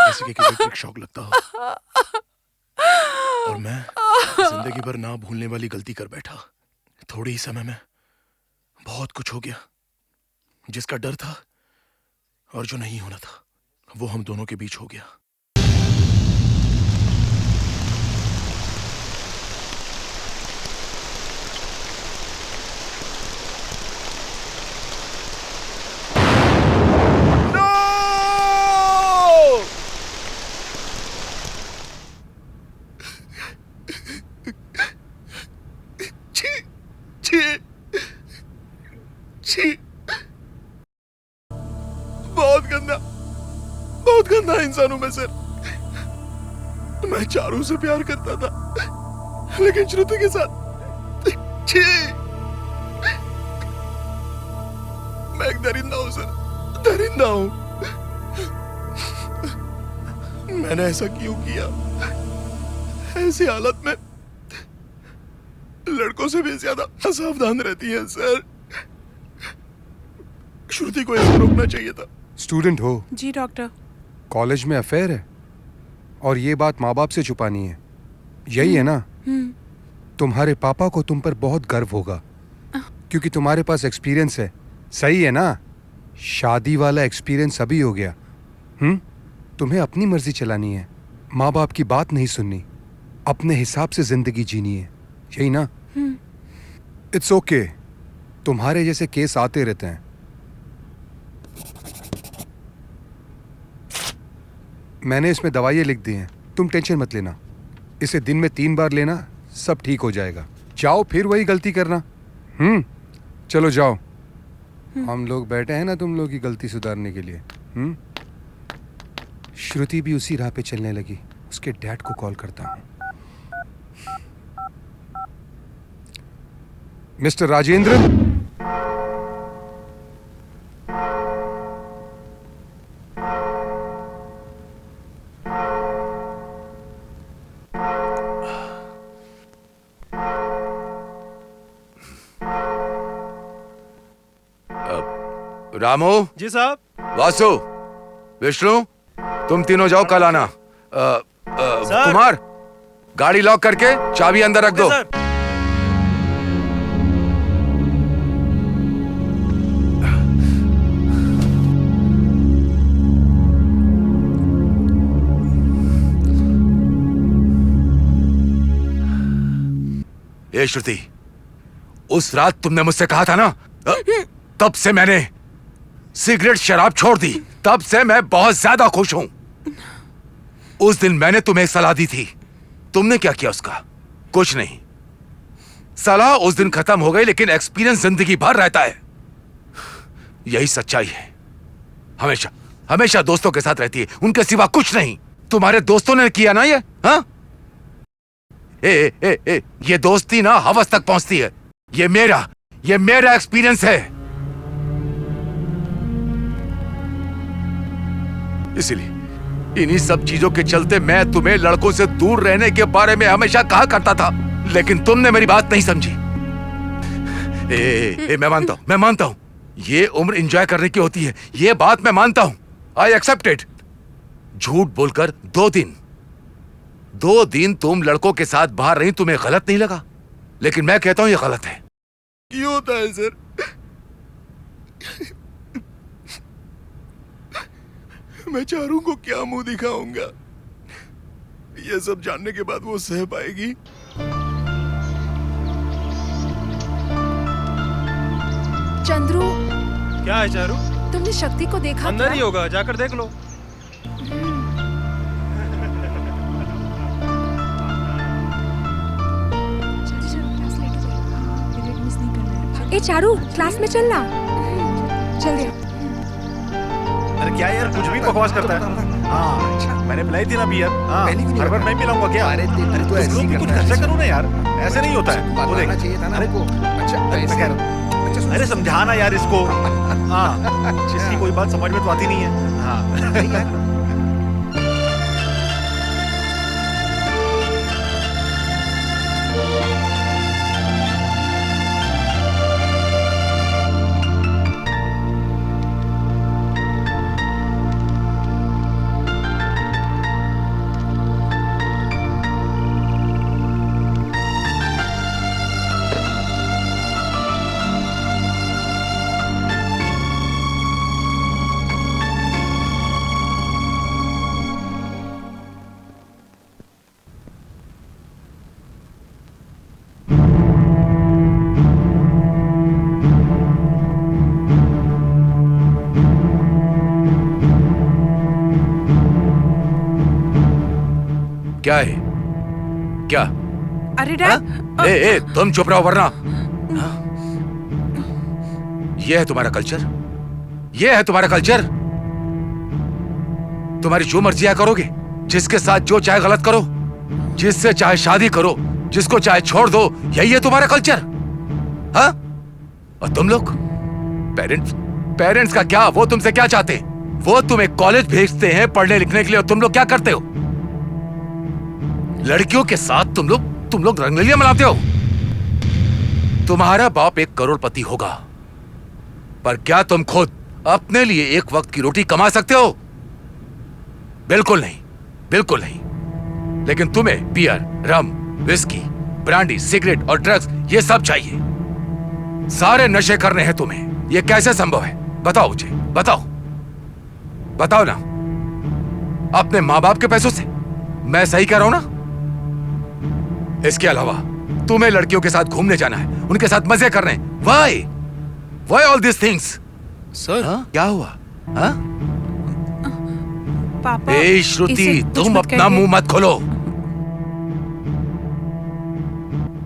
जैसे कि किसी ट्रिक शॉक लगता हो। और मैं जिंदगी भर ना भूलने वाली गलती कर बैठा। थोड़े ही समय में बहुत कुछ हो गया। जिसका डर था और जो नहीं होना था, वो हम दोनों के बीच हो गया। बहुत गंदा इंसान हूं मैं सर। मैं चारू से प्यार करता था, लेकिन श्रुति के साथ छी। मैं एक दरिंदा हूं सर, दरिंदा हूं। मैंने ऐसा क्यों किया? ऐसी हालत में लड़कों से भी ज्यादा असावधान रहती है सर। श्रुति को ऐसे रोकना चाहिए था। स्टूडेंट हो? जी डॉक्टर। कॉलेज में अफेयर है और ये बात माँ बाप से छुपानी है, यही है ना? तुम्हारे पापा को तुम पर बहुत गर्व होगा क्योंकि तुम्हारे पास एक्सपीरियंस है, सही है ना? शादी वाला एक्सपीरियंस अभी हो गया। तुम्हें अपनी मर्जी चलानी है, माँ बाप की बात नहीं सुननी, अपने हिसाब से जिंदगी जीनी है, यही ना? इट्स ओके, तुम्हारे जैसे केस आते रहते हैं। मैंने इसमें दवाइयाँ लिख दी हैं, तुम टेंशन मत लेना। इसे दिन में 3 बार लेना, सब ठीक हो जाएगा। जाओ फिर वही गलती करना। चलो जाओ, हम लोग बैठे हैं ना तुम लोग की गलती सुधारने के लिए। श्रुति भी उसी राह पे चलने लगी, उसके डैड को कॉल करता हूँ। मिस्टर राजेंद्र, रामू जी साहब। वासु, विष्णु, तुम तीनों जाओ, कल आना। कुमार, गाड़ी लॉक करके चाबी अंदर रख दो। ए श्रुति, उस रात तुमने मुझसे कहा था ना, तब से मैंने सिगरेट शराब छोड़ दी। तब से मैं बहुत ज्यादा खुश हूं। उस दिन मैंने तुम्हें एक सलाह दी थी, तुमने क्या किया उसका? कुछ नहीं। सलाह उस दिन खत्म हो गई, लेकिन एक्सपीरियंस जिंदगी भर रहता है। यही सच्चाई है। हमेशा हमेशा दोस्तों के साथ रहती है, उनके सिवा कुछ नहीं। तुम्हारे दोस्तों ने किया ना ये, हाँ? ये दोस्ती ना हवस तक पहुंचती है। ये मेरा एक्सपीरियंस है। इसीलिए इन्हीं सब चीजों के चलते मैं तुम्हें लड़कों से दूर रहने के बारे में हमेशा कहा करता था, लेकिन तुमने मेरी बात नहीं समझी। मैं मानता हूं ये उम्र एंजॉय करने की होती है, ये बात मैं मानता हूं। I accept it. झूठ बोलकर 2 दिन तुम लड़कों के साथ बाहर रही, तुम्हें गलत नहीं लगा, लेकिन मैं कहता हूं ये गलत है। क्यों होता है सर? मैं चारू को क्या मुंह दिखाऊंगा? ये सब जानने के बाद वो सह पाएगी? चंद्रू, क्या है चारू? तुमने शक्ति को देखा? अंदर ही होगा, जाकर देख लो। ए चारू, क्लास में चलना। जल्दी। अरे क्या यार, कुछ भी बकवास करता है। हाँ, अच्छा, मैंने पिलाई थी ना बियर। हाँ, हर बार मैं पिलाऊंगा क्या? अरे तो ऐसे ही कुछ खर्चा करो ना यार, ऐसे नहीं होता है। वो देख चाहिए था ना को। अच्छा, अरे समझाना यार इसको। हाँ, जिसकी कोई बात समझ में तो आती नहीं है। हाँ। क्या है? क्या? अरे डैड, तुम चुप रहो वरना। ये है तुम्हारा कल्चर? ये है तुम्हारा कल्चर? तुम्हारी जो मर्जी आया करोगे, जिसके साथ जो चाहे गलत करो, जिससे चाहे शादी करो, जिसको चाहे छोड़ दो, यही है तुम्हारा कल्चर? हाँ? और तुम लोग पेरेंट्स का क्या? वो तुमसे क्या चाहते हैं? वो तुम्हें कॉलेज भेजते हैं पढ़ने लिखने के लिए, और तुम लोग क्या करते हो? लड़कियों के साथ तुम लोग रंगलीला मनाते हो। तुम्हारा बाप 1 करोड़पति होगा, पर क्या तुम खुद अपने लिए एक वक्त की रोटी कमा सकते हो? बिल्कुल नहीं, बिल्कुल नहीं। लेकिन तुम्हें बियर, रम, विस्की, ब्रांडी, सिगरेट और ड्रग्स, ये सब चाहिए। सारे नशे करने हैं तुम्हें। ये कैसे संभव है? बताओ मुझे, बताओ ना। अपने माँ बाप के पैसों से? मैं सही कह रहा हूं ना? इसके अलावा तुम्हें लड़कियों के साथ घूमने जाना है, उनके साथ मजे करने। Why all these things? Sir, क्या हुआ? हाँ? पापा, ए श्रुति, तुम अपना मुंह मत खोलो।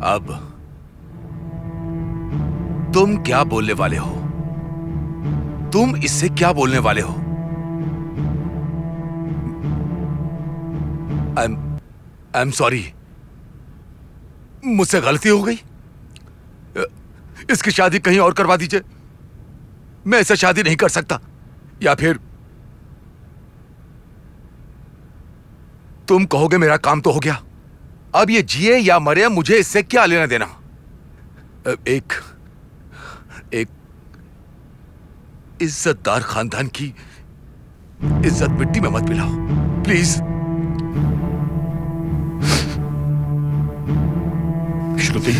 अब तुम क्या बोलने वाले हो? तुम इससे क्या बोलने वाले हो? I'm sorry, मुझसे गलती हो गई। इसकी शादी कहीं और करवा दीजिए। मैं ऐसे शादी नहीं कर सकता। या फिर तुम कहोगे मेरा काम तो हो गया, अब ये जिए या मरे, मुझे इससे क्या लेना देना। एक इज्जतदार खानदान की इज्जत मिट्टी में मत मिलाओ, प्लीज। श्रुति,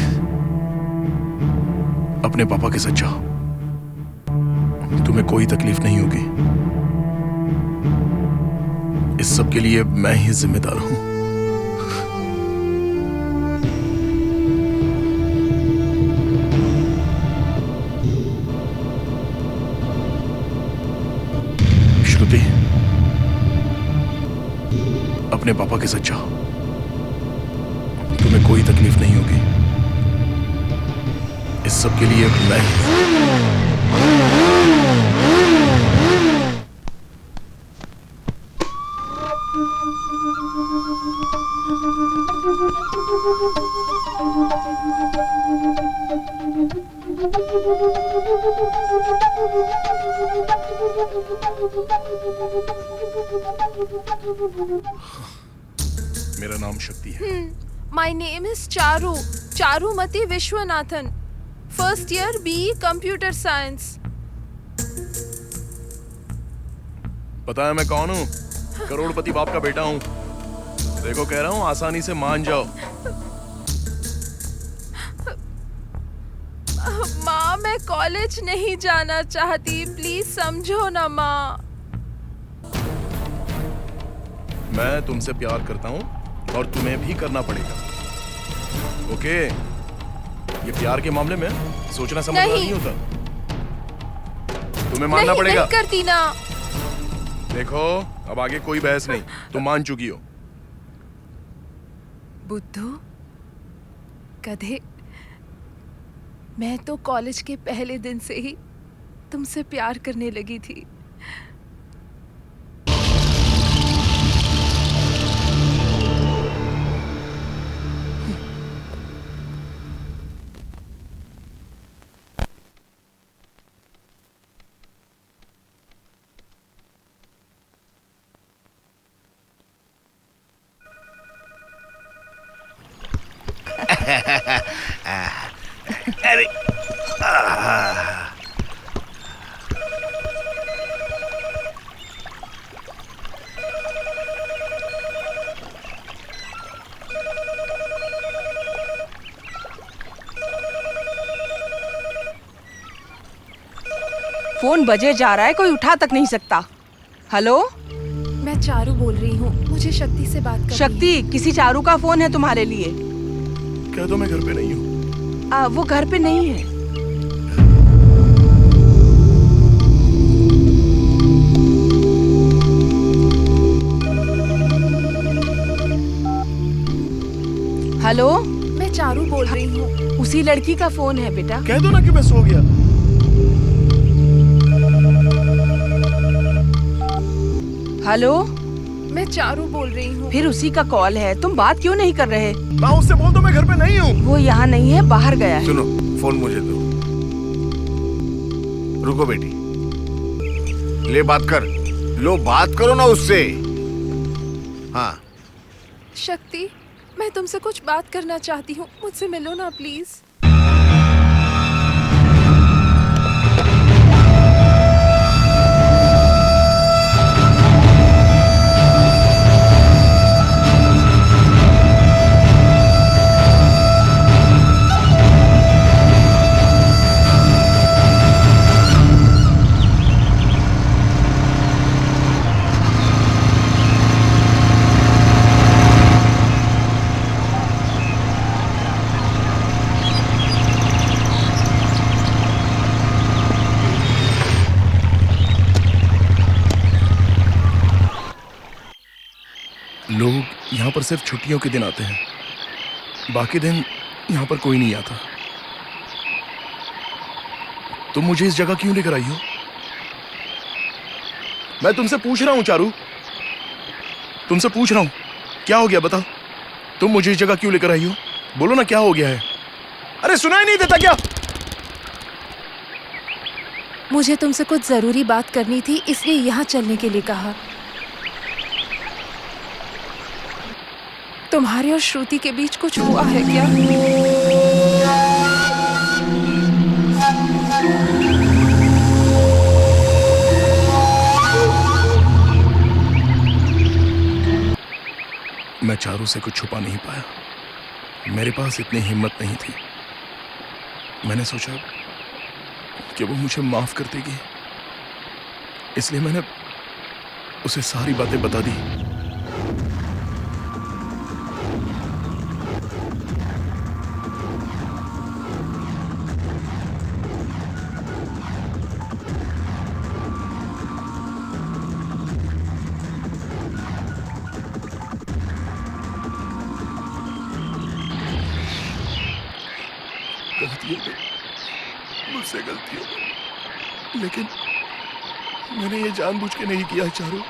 अपने पापा के साथ जाओ, तुम्हें कोई तकलीफ नहीं होगी। इस सब के लिए मैं ही जिम्मेदार हूं। अपने पापा के साथ जाओ, तुम्हें कोई तकलीफ नहीं होगी। इस सब के लिए मैं मेरा नाम शक्ति है। My name is Charu, Charumati Vishwanathan, first year BE computer science. पता है मैं कौन हूँ? करोड़पति बाप का बेटा हूँ। देखो कह रहा हूँ, आसानी से मान जाओ। माँ मैं कॉलेज नहीं जाना चाहती, प्लीज समझो ना माँ। मैं तुमसे प्यार करता हूँ और तुम्हें भी करना पड़ेगा, ओके? ये प्यार के मामले में सोचना समझना नहीं होता, तुम्हें मानना पड़ेगा। नहीं करती ना। देखो अब आगे कोई बहस नहीं, तुम मान चुकी हो। बुद्धू गधे, मैं तो कॉलेज के पहले दिन से ही तुमसे प्यार करने लगी थी। अरे फोन बजे जा रहा है, कोई उठा तक नहीं सकता। हेलो, मैं चारू बोल रही हूँ, मुझे शक्ति से बात करनी शक्ति, किसी चारू का फोन है तुम्हारे लिए। कह दो मैं घर पे नहीं हूँ। वो घर पे नहीं है। हेलो, मैं चारू बोल रही हूँ। उसी लड़की का फोन है बेटा। कह दो ना कि मैं सो गया। हेलो, मैं चारू बोल रही हूँ। फिर उसी का कॉल है, तुम बात क्यों नहीं कर रहे? ना उससे बोल दो मैं घर पे नहीं हूँ। वो यहाँ नहीं है, बाहर गया है। सुनो, फोन मुझे दो। रुको बेटी, ले बात कर। लो बात करो ना उससे। हाँ शक्ति, मैं तुमसे कुछ बात करना चाहती हूँ, मुझसे मिलो ना प्लीज। लोग यहाँ पर सिर्फ छुट्टियों के दिन आते हैं, बाकी दिन यहाँ पर कोई नहीं आता। तुम मुझे इस जगह क्यों लेकर आई हो? मैं तुमसे पूछ रहा हूँ चारू, तुमसे पूछ रहा हूँ, क्या हो गया बताओ? तुम मुझे इस जगह क्यों लेकर आई हो? बोलो ना क्या हो गया है? अरे सुनाई नहीं देता क्या? मुझे तुमसे कुछ जरूरी बात करनी थी, इसलिए यहाँ चलने के लिए कहा। तुम्हारे और श्रुति के बीच कुछ हुआ है क्या? मैं चारू से कुछ छुपा नहीं पाया, मेरे पास इतनी हिम्मत नहीं थी। मैंने सोचा कि वो मुझे माफ कर देगी, इसलिए मैंने उसे सारी बातें बता दी। गलती हो गई, मुझसे गलती हो गई, लेकिन मैंने ये जानबूझ के नहीं किया चारू।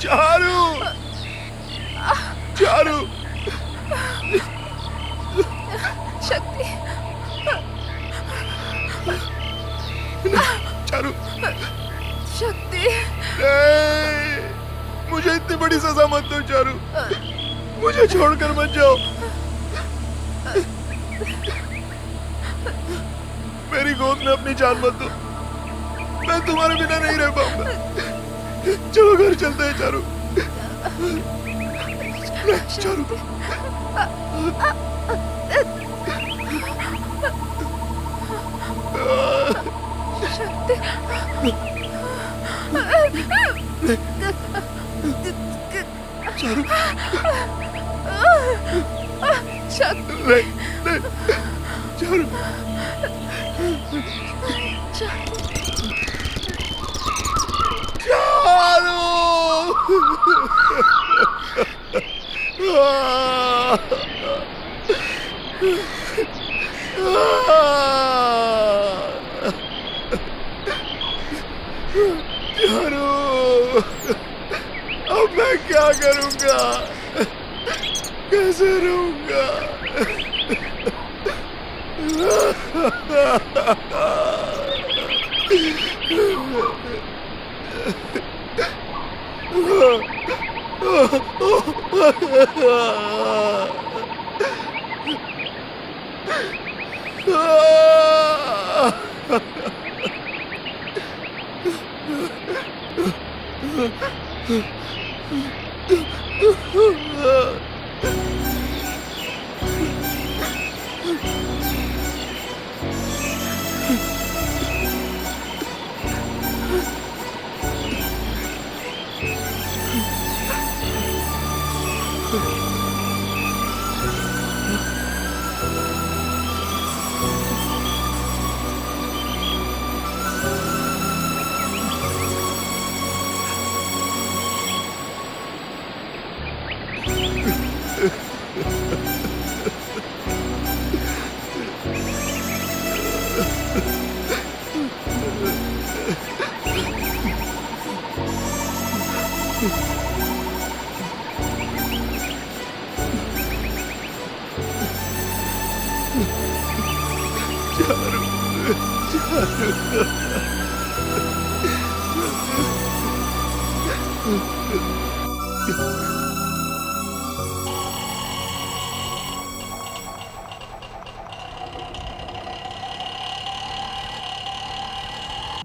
चारू! चारू! चारू! शक्ति। चारू! शक्ति। नहीं! मुझे इतनी बड़ी सजा मत दो चारू, मुझे छोड़कर मत जाओ। मेरी गोद में अपनी जान मत दो, मैं तुम्हारे बिना नहीं रह पाऊंगा। चलो घर चलते हैं चारू। चारू चारू नहीं, नहीं, चारू चारू, अब मैं क्या करूंगा, कैसे रहूंगा?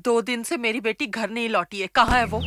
दो दिन से मेरी बेटी घर नहीं लौटी है, कहाँ है वो?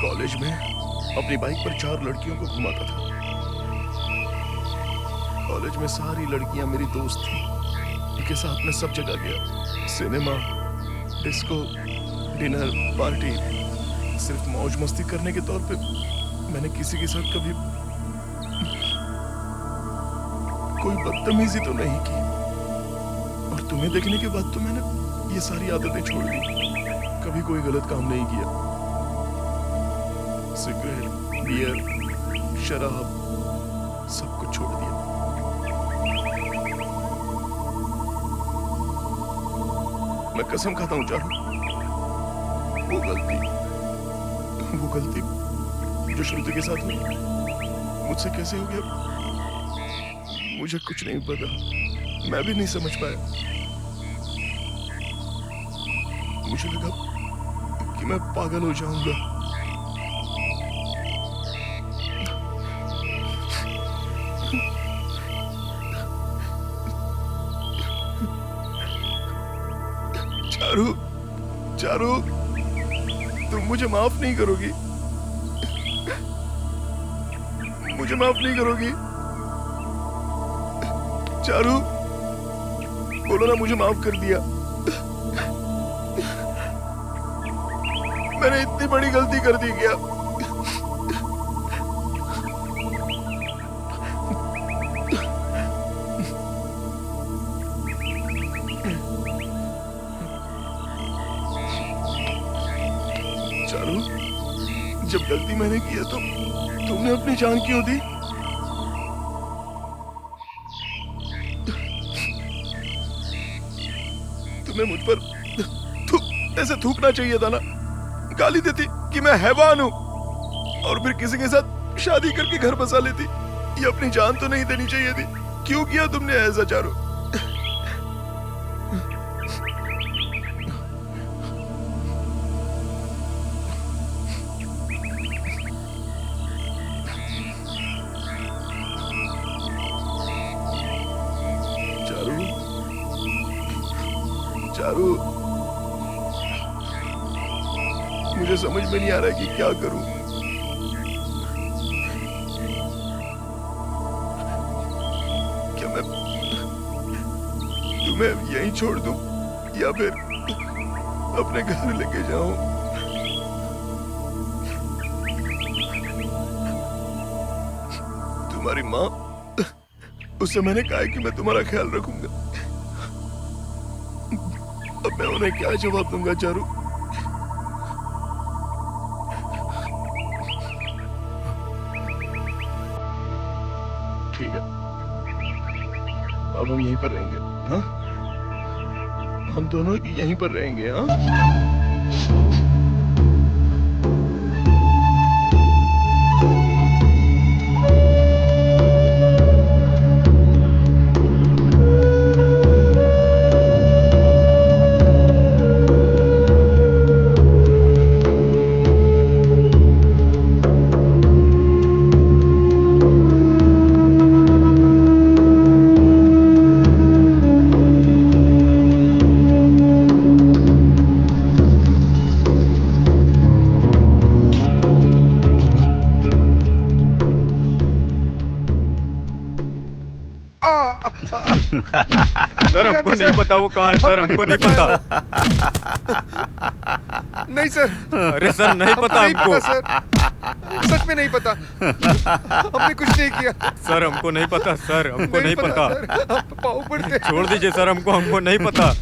कॉलेज में अपनी बाइक पर 4 लड़कियों को घुमाता था। कॉलेज में सारी लड़कियां मेरी दोस्त थी। उनके साथ में सब जगह गया, सिनेमा, डिस्को, डिनर, पार्टी। सिर्फ मौज मस्ती करने के तौर पे मैंने किसी के साथ कभी कोई बदतमीजी तो नहीं की। और तुम्हें देखने के बाद तो मैंने ये सारी आदतें छोड़ दी। कभी कोई गलत काम नहीं किया। सिगरेट, बियर, शराब, सब कुछ छोड़ दिया। मैं कसम खाता हूं चारू, वो गलती जो श्रुति के साथ हुई मुझसे कैसे हो गया मुझे कुछ नहीं पता। मैं भी नहीं समझ पाया। मुझे लगा कि मैं पागल हो जाऊंगा। चारू, चारू, तुम मुझे माफ नहीं करोगी? मुझे माफ नहीं करोगी? चारू, बोलो ना मुझे माफ कर दिया। मैंने इतनी बड़ी गलती कर दी क्या? चारू, जब गलती मैंने की है तो तुमने अपनी जान क्यों दी? तुम्हें मुझ पर ऐसे थूकना चाहिए था ना। गाली देती कि मैं हैवान हूं और फिर किसी के साथ शादी करके घर बसा लेती। ये अपनी जान तो नहीं देनी चाहिए थी। क्यों किया तुमने ऐसा चारू? चारू, मुझे समझ में नहीं आ रहा है कि क्या करूं। क्या मैं तुम्हें यहीं छोड़ दूं या फिर अपने घर लेके जाऊं? तुम्हारी माँ, उससे मैंने कहा है कि मैं तुम्हारा ख्याल रखूंगा। अब मैं उन्हें क्या जवाब दूंगा चारू? ठीक है, अब हम यहीं पर रहेंगे। हाँ, हम दोनों यहीं पर रहेंगे। हाँ, सर हमको नहीं पता वो कहाँ है। सर हमको नहीं पता। नहीं सर। अरे सर नहीं पता हमको। सर सच में नहीं पता। हमने कुछ नहीं किया। सर हमको नहीं पता। सर हमको नहीं पता। पाँव पड़ते। छोड़ दीजिए सर, हमको नहीं पता।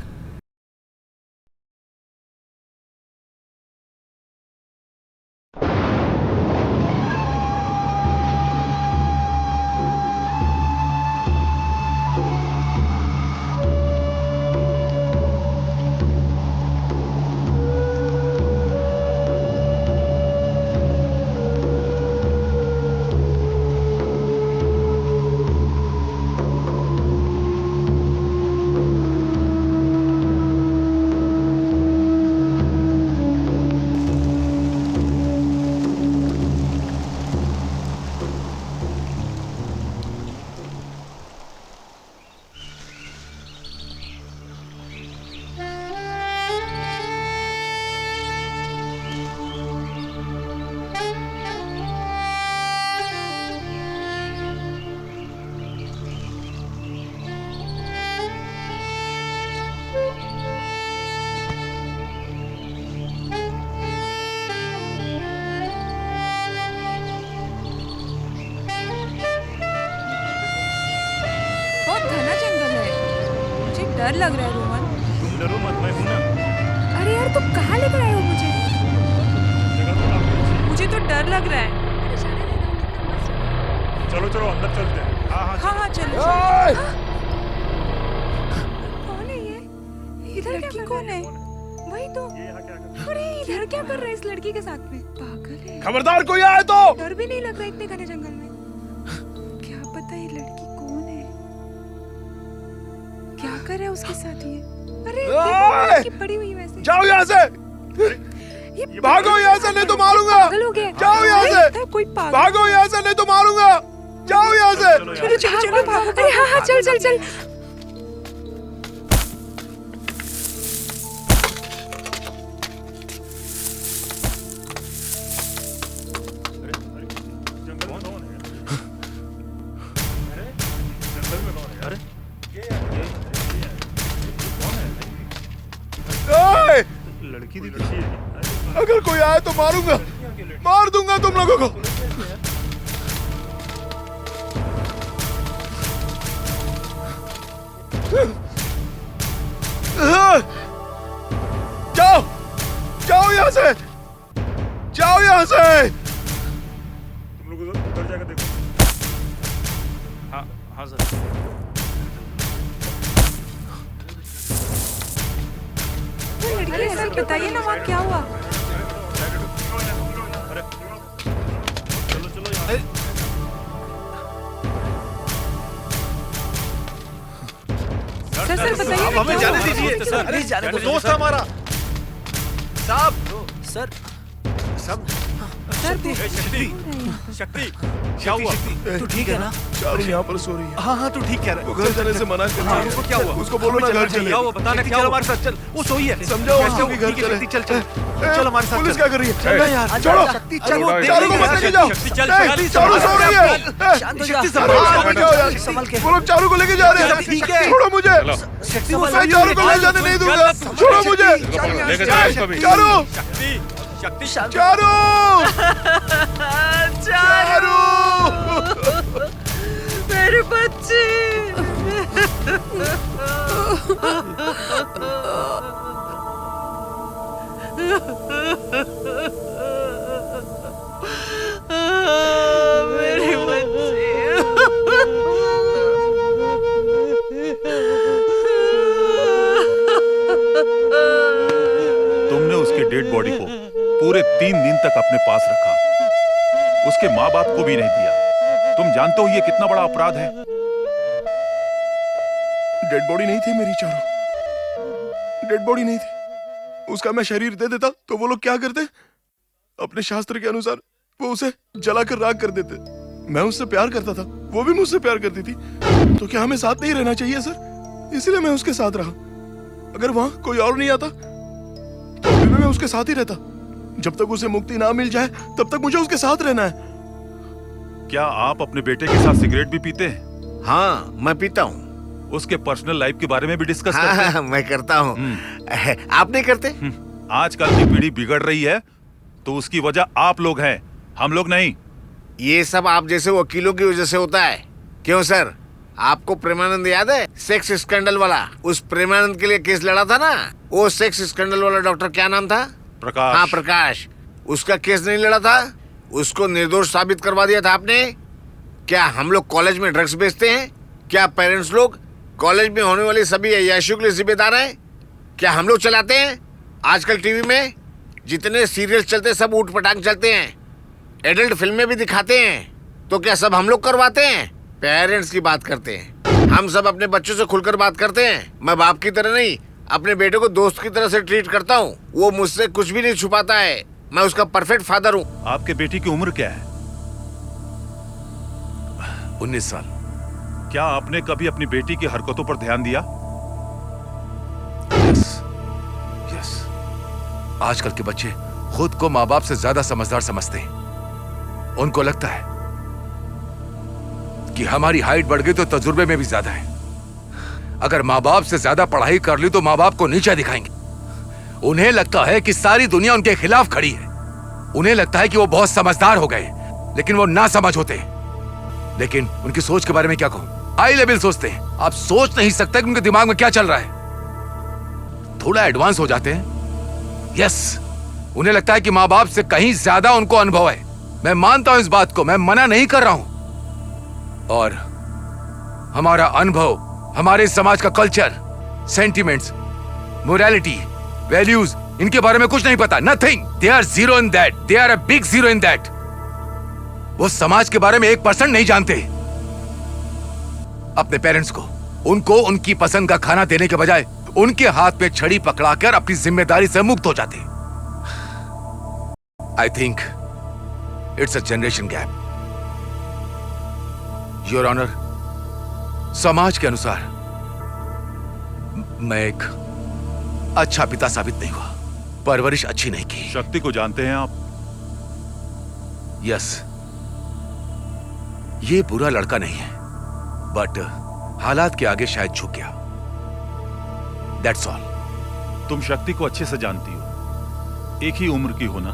लग रहा है रोहन। तुम डरो मत, मैं हूं ना। अरे यार तुम कहाँ लेकर आए हो मुझे? मुझे तो डर लग रहा है। चलो चलो अंदर चलते हैं। हाँ चलो। कौन है ये? इधर लड़की कौन है? वही तो। अरे इधर क्या कर रहे हैं इस लड़की के साथ में? पागल है। खबरदार कोई आए तो। डर भी नहीं लग रहा इतने घने जंगल में। क्या पता ये लड़की कौन है? क्या कर रहा है उसके साथ ये? अरे देखो लड़की पड़ी हुई है वैसे। जाओ यहाँ से। भागो यहाँ से, नहीं तो मारूंगा। पागल हो गया। जाओ यहाँ से। कोई पागल। भागो यहाँ से, नहीं तो मारूंगा। जाओ यहाँ से। चलो चलो चलो भागो। अरे हाँ चल चल चल। लड़की दिखी है। अगर कोई आए तो मारूंगा, मार दूंगा तुम लोगों को। जाओ जाओ यहाँ से, जाओ यहाँ से। तुम लोग उधर जाकर देखो। हाँ हाँ सर। अरे सर बताइए ना वहाँ क्या हुआ? सर बताइए ना। हमें जाने दीजिए सर। अरे जाने दो। दोस्त हमारा। साहब सर सब शक्ति क्या हुआ? तू ठीक है ना? चारू यहाँ पर सो रही है। हाँ तू ठीक कह रहा है। वो घर जाने से मना कर रही है। उसको क्या हुआ? उसको बोलो ना घर चले। क्या हुआ बताना, क्या हुआ? हमारे साथ चल। वो सोई है। समझाओ उसको कि घर चले। चल चल चल हमारे साथ। पुलिस क्या कर रही है? चल यार छोड़ो। शक्ति चल। चारू को मत लेके जाओ। चारू सो रही है। शक्ति संभल के। वो लोग चारू को लेके जा रहे हैं। ठीक है। छोड़ो मुझे। शक्ति मैं चारू को ले जाने नहीं दूंगा। छोड़ो मुझे। चारू शक्ति चारू चारू मेरे बच्चे। मेरे बच्चे। तुमने उसके डेड बॉडी को पूरे 3 दिन तक अपने पास रखा, उसके माँ बाप को भी नहीं दिया। तुम जानते हो ये कितना बड़ा अपराध है? डेड बॉडी नहीं थी मेरी चारू, डेड बॉडी नहीं थी। उसका मैं शरीर दे देता तो वो लोग क्या करते? अपने शास्त्र के अनुसार वो उसे जलाकर राख कर देते। मैं उससे प्यार करता था, वो भी मुझसे प्यार करती थी। तो क्या हमें साथ नहीं रहना चाहिए सर? इसलिए मैं उसके साथ रहा। अगर वहां कोई और नहीं आता तो अभी मैं उसके साथ ही रहता। जब तक उसे मुक्ति ना मिल जाए तब तक मुझे उसके साथ रहना है। क्या आप अपने बेटे के साथ सिगरेट भी पीते हैं? हाँ मैं पीता हूँ। उसके पर्सनल लाइफ के बारे में भी डिस्कस करते हैं? हाँ, मैं करता हूँ। आप नहीं करते? आजकल की पीढ़ी बिगड़ रही है तो उसकी वजह आप लोग हैं, हम लोग नहीं। ये सब आप जैसे वकीलों की वजह से होता है। क्यों सर, आपको प्रेमानंद याद है? सेक्स स्कैंडल वाला। उस प्रेमानंद के लिए केस लड़ा था ना, वो सेक्स स्कैंडल वाला डॉक्टर क्या नाम था? प्रकाश। हाँ प्रकाश। उसका केस नहीं लड़ा था, उसको निर्दोष साबित करवा दिया था आपने। क्या हम लोग कॉलेज में ड्रग्स बेचते हैं? क्या पेरेंट्स लोग कॉलेज में होने वाली सभी अय्याशियों के लिए जिम्मेदार हैं? क्या हम लोग चलाते हैं? आजकल टीवी में जितने सीरियल्स चलते हैं सब ऊट पटांग चलते हैं, एडल्ट फिल्में भी दिखाते हैं। तो क्या सब हम लोग करवाते हैं? पेरेंट्स की बात करते हैं। हम सब अपने बच्चों से खुलकर बात करते हैं। मैं बाप की तरह नहीं, अपने बेटे को दोस्त की तरह से ट्रीट करता हूँ। वो मुझसे कुछ भी नहीं छुपाता है। मैं उसका परफेक्ट फादर हूँ। आपके बेटी की उम्र क्या है? 19 साल। क्या आपने कभी अपनी बेटी की हरकतों पर ध्यान दिया? यस। आजकल के बच्चे खुद को माँ बाप से ज्यादा समझदार समझते हैं। उनको लगता है कि हमारी हाइट बढ़ गई तो तजुर्बे में भी ज्यादा है। अगर माँ बाप से ज्यादा पढ़ाई कर ली तो माँ बाप को नीचा दिखाएंगे। उन्हें लगता है कि सारी दुनिया उनके खिलाफ खड़ी है। उन्हें लगता है कि वो बहुत समझदार हो गए, लेकिन वो ना समझ होते। लेकिन उनकी सोच के बारे में क्या कहूं? हाई लेवल सोचते हैं। आप सोच नहीं सकते कि उनके दिमाग में क्या चल रहा है। थोड़ा एडवांस हो जाते हैं। यस, उन्हें लगता है कि माँ बाप से कहीं ज्यादा उनको अनुभव है। मैं मानता हूं इस बात को, मैं मना नहीं कर रहा हूं। और हमारा अनुभव, हमारे समाज का कल्चर, सेंटिमेंट्स, मोरालिटी, वैल्यूज, इनके बारे में कुछ नहीं पता। Nothing. They are zero in that, they are a big zero in that. वो समाज के बारे में 1% नहीं जानते। अपने पेरेंट्स को, उनको उनकी पसंद का खाना देने के बजाय उनके हाथ में छड़ी पकड़ाकर अपनी जिम्मेदारी से मुक्त हो जाते। I think it's a generation gap. Your honour, समाज के अनुसार मैं एक अच्छा पिता साबित नहीं हुआ, परवरिश अच्छी नहीं की। शक्ति को जानते हैं आप? यस, ये बुरा लड़का नहीं है, बट हालात के आगे शायद झुक गया। That's all. तुम शक्ति को अच्छे से जानती हो, एक ही उम्र की हो ना।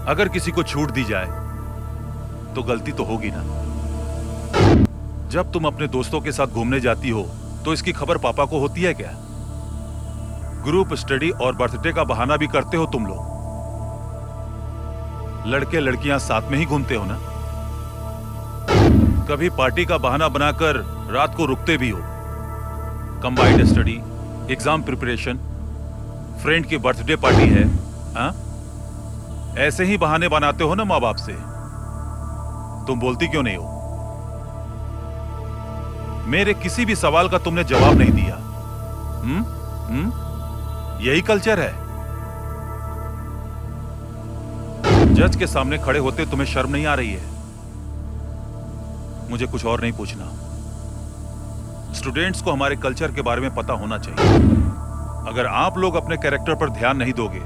अगर किसी को छूट दी जाए तो गलती तो होगी ना। जब तुम अपने दोस्तों के साथ घूमने जाती हो तो इसकी खबर पापा को होती है क्या? ग्रुप स्टडी और बर्थडे का बहाना भी करते हो तुम लोग। लड़के लड़कियां साथ में ही घूमते हो ना। कभी पार्टी का बहाना बनाकर रात को रुकते भी हो। Combined study, exam preparation, friend की बर्थडे पार्टी है, हाँ? ऐसे ही बहाने बनाते हो ना माँ बाप से। तुम बोलती क्यों नहीं हो? मेरे किसी भी सवाल का तुमने जवाब नहीं दिया। यही कल्चर है। जज के सामने खड़े होते तुम्हें शर्म नहीं आ रही है? मुझे कुछ और नहीं पूछना। स्टूडेंट्स को हमारे कल्चर के बारे में पता होना चाहिए। अगर आप लोग अपने कैरेक्टर पर ध्यान नहीं दोगे,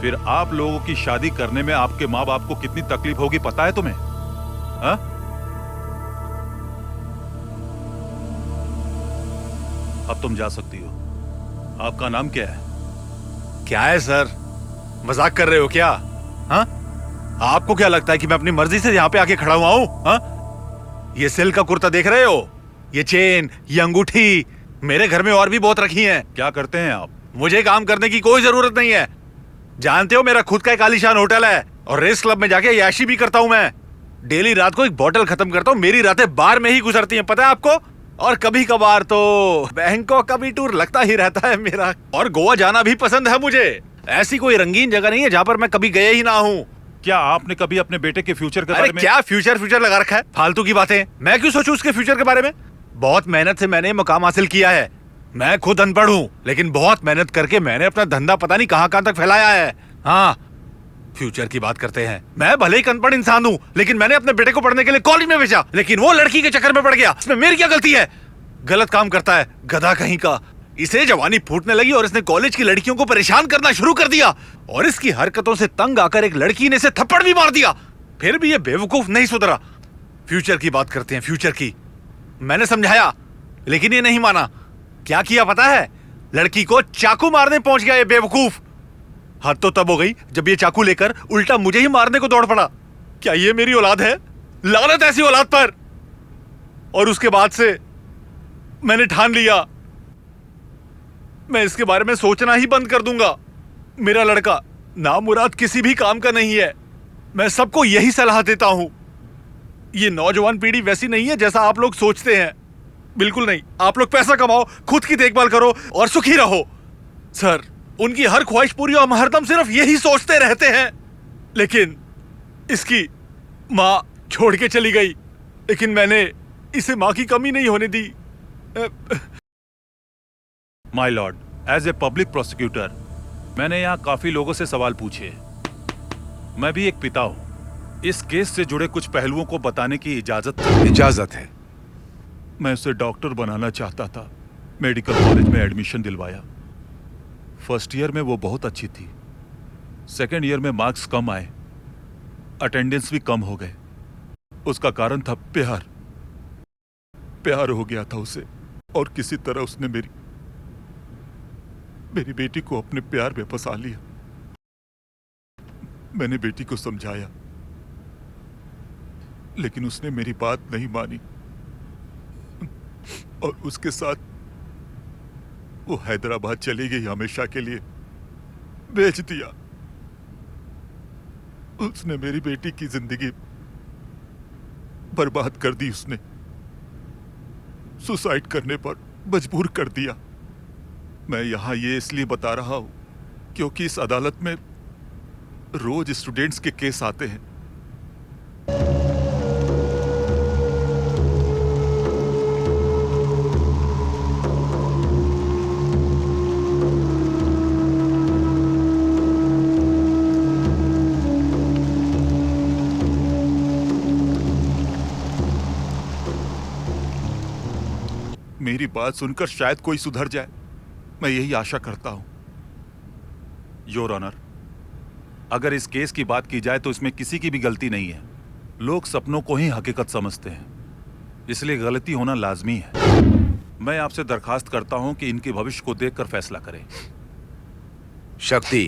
फिर आप लोगों की शादी करने में आपके माँ बाप को कितनी तकलीफ होगी पता है तुम्हें? हाँ? अब तुम जा सकती हो। आपका नाम क्या है? क्या है सर, मजाक कर रहे हो क्या? हाँ? आपको क्या लगता है कि मैं अपनी मर्जी से यहाँ पे आके खड़ा हुआ हूँ? हाँ? ये सिल्क का कुर्ता देख रहे हो? ये चेन, ये अंगूठी मेरे घर में और भी बहुत रखी हैं। क्या करते हैं आप? मुझे काम करने की कोई जरूरत नहीं है। जानते हो, मेरा खुद का एक आलीशान होटल है और रेस क्लब में जाके याशी भी करता हूँ मैं। डेली रात को एक बोतल खत्म करता हूँ। मेरी रातें बार में ही गुजरती हैं, पता है आपको? और कभी कभार तो बैंकॉक का भी टूर लगता ही रहता है मेरा। और गोवा जाना भी पसंद है मुझे। ऐसी कोई रंगीन जगह नहीं है जहाँ पर मैं कभी गया ही ना हूँ। क्या आपने कभी अपने बेटे के फ्यूचर के बारे में? क्या फ्यूचर लगा रखा है? फालतू की बातें। मैं क्यों सोचूं उसके फ्यूचर के बारे में? बहुत मेहनत से मैंने मुकाम हासिल किया है। मैं खुद अनपढ़ हूँ, लेकिन बहुत मेहनत करके मैंने अपना धंधा पता नहीं कहाँ तक फैलाया है। हाँ, फ्यूचर की बात करते हैं। मैं भले ही अनपढ़ इंसान हूँ, लेकिन मैंने अपने बेटे को पढ़ने के लिए कॉलेज में भेजा, लेकिन वो लड़की के चक्कर में पड़ गया। इसमें मेरी क्या गलती है? गलत काम करता है, गधा कहीं का। इसे जवानी फूटने लगी और इसने कॉलेज की लड़कियों को परेशान करना शुरू कर दिया, और इसकी हरकतों से तंग आकर एक लड़की ने इसे थप्पड़ भी मार दिया। फिर भी ये बेवकूफ नहीं सुधरा। फ्यूचर की बात करते हैं, फ्यूचर की। मैंने समझाया, लेकिन ये नहीं माना। क्या किया पता है? लड़की को चाकू मारने पहुंच गया ये बेवकूफ। हद तो तब हो गई जब ये चाकू लेकर उल्टा मुझे ही मारने को दौड़ पड़ा। क्या ये मेरी औलाद है? लानत ऐसी औलाद पर। और उसके बाद से मैंने ठान लिया, मैं इसके बारे में सोचना ही बंद कर दूंगा। मेरा लड़का नामुराद किसी भी काम का नहीं है। मैं सबको यही सलाह देता हूं। ये नौजवान पीढ़ी वैसी नहीं है जैसा आप लोग सोचते हैं। बिल्कुल नहीं। आप लोग पैसा कमाओ, खुद की देखभाल करो और सुखी रहो। सर, उनकी हर ख्वाहिश पूरी और हम हरदम सिर्फ यही सोचते रहते हैं। लेकिन इसकी माँ छोड़ के चली गई, लेकिन मैंने इसे माँ की कमी नहीं होने दी। My lord, as a public prosecutor मैंने यहाँ काफी लोगों से सवाल पूछे। मैं भी एक पिता हूँ। इस केस से जुड़े कुछ पहलुओं को बताने की इजाजत है। मैं उसे डॉक्टर बनाना चाहता था। मेडिकल कॉलेज में एडमिशन दिलवाया। फर्स्ट ईयर में वो बहुत अच्छी थी। सेकेंड ईयर में मार्क्स कम आए, अटेंडेंस भी कम हो गए। उसका कारण था प्यार। प्यार हो गया था उसे, और किसी तरह उसने मेरी बेटी को अपने प्यार में फंसा लिया। मैंने बेटी को समझाया, लेकिन उसने मेरी बात नहीं मानी और उसके साथ वो हैदराबाद चली गई हमेशा के लिए, बेच दिया। उसने मेरी बेटी की जिंदगी बर्बाद कर दी। उसने सुसाइड करने पर मजबूर कर दिया। मैं यहां ये इसलिए बता रहा हूं क्योंकि इस अदालत में रोज स्टूडेंट्स के केस आते हैं। मेरी बात सुनकर शायद कोई सुधर जाए, मैं यही आशा करता हूं। योर ऑनर, अगर इस केस की बात की जाए तो इसमें किसी की भी गलती नहीं है। लोग सपनों को ही हकीकत समझते हैं, इसलिए गलती होना लाजमी है। मैं आपसे दरखास्त करता हूं कि इनके भविष्य को देखकर फैसला करें। शक्ति,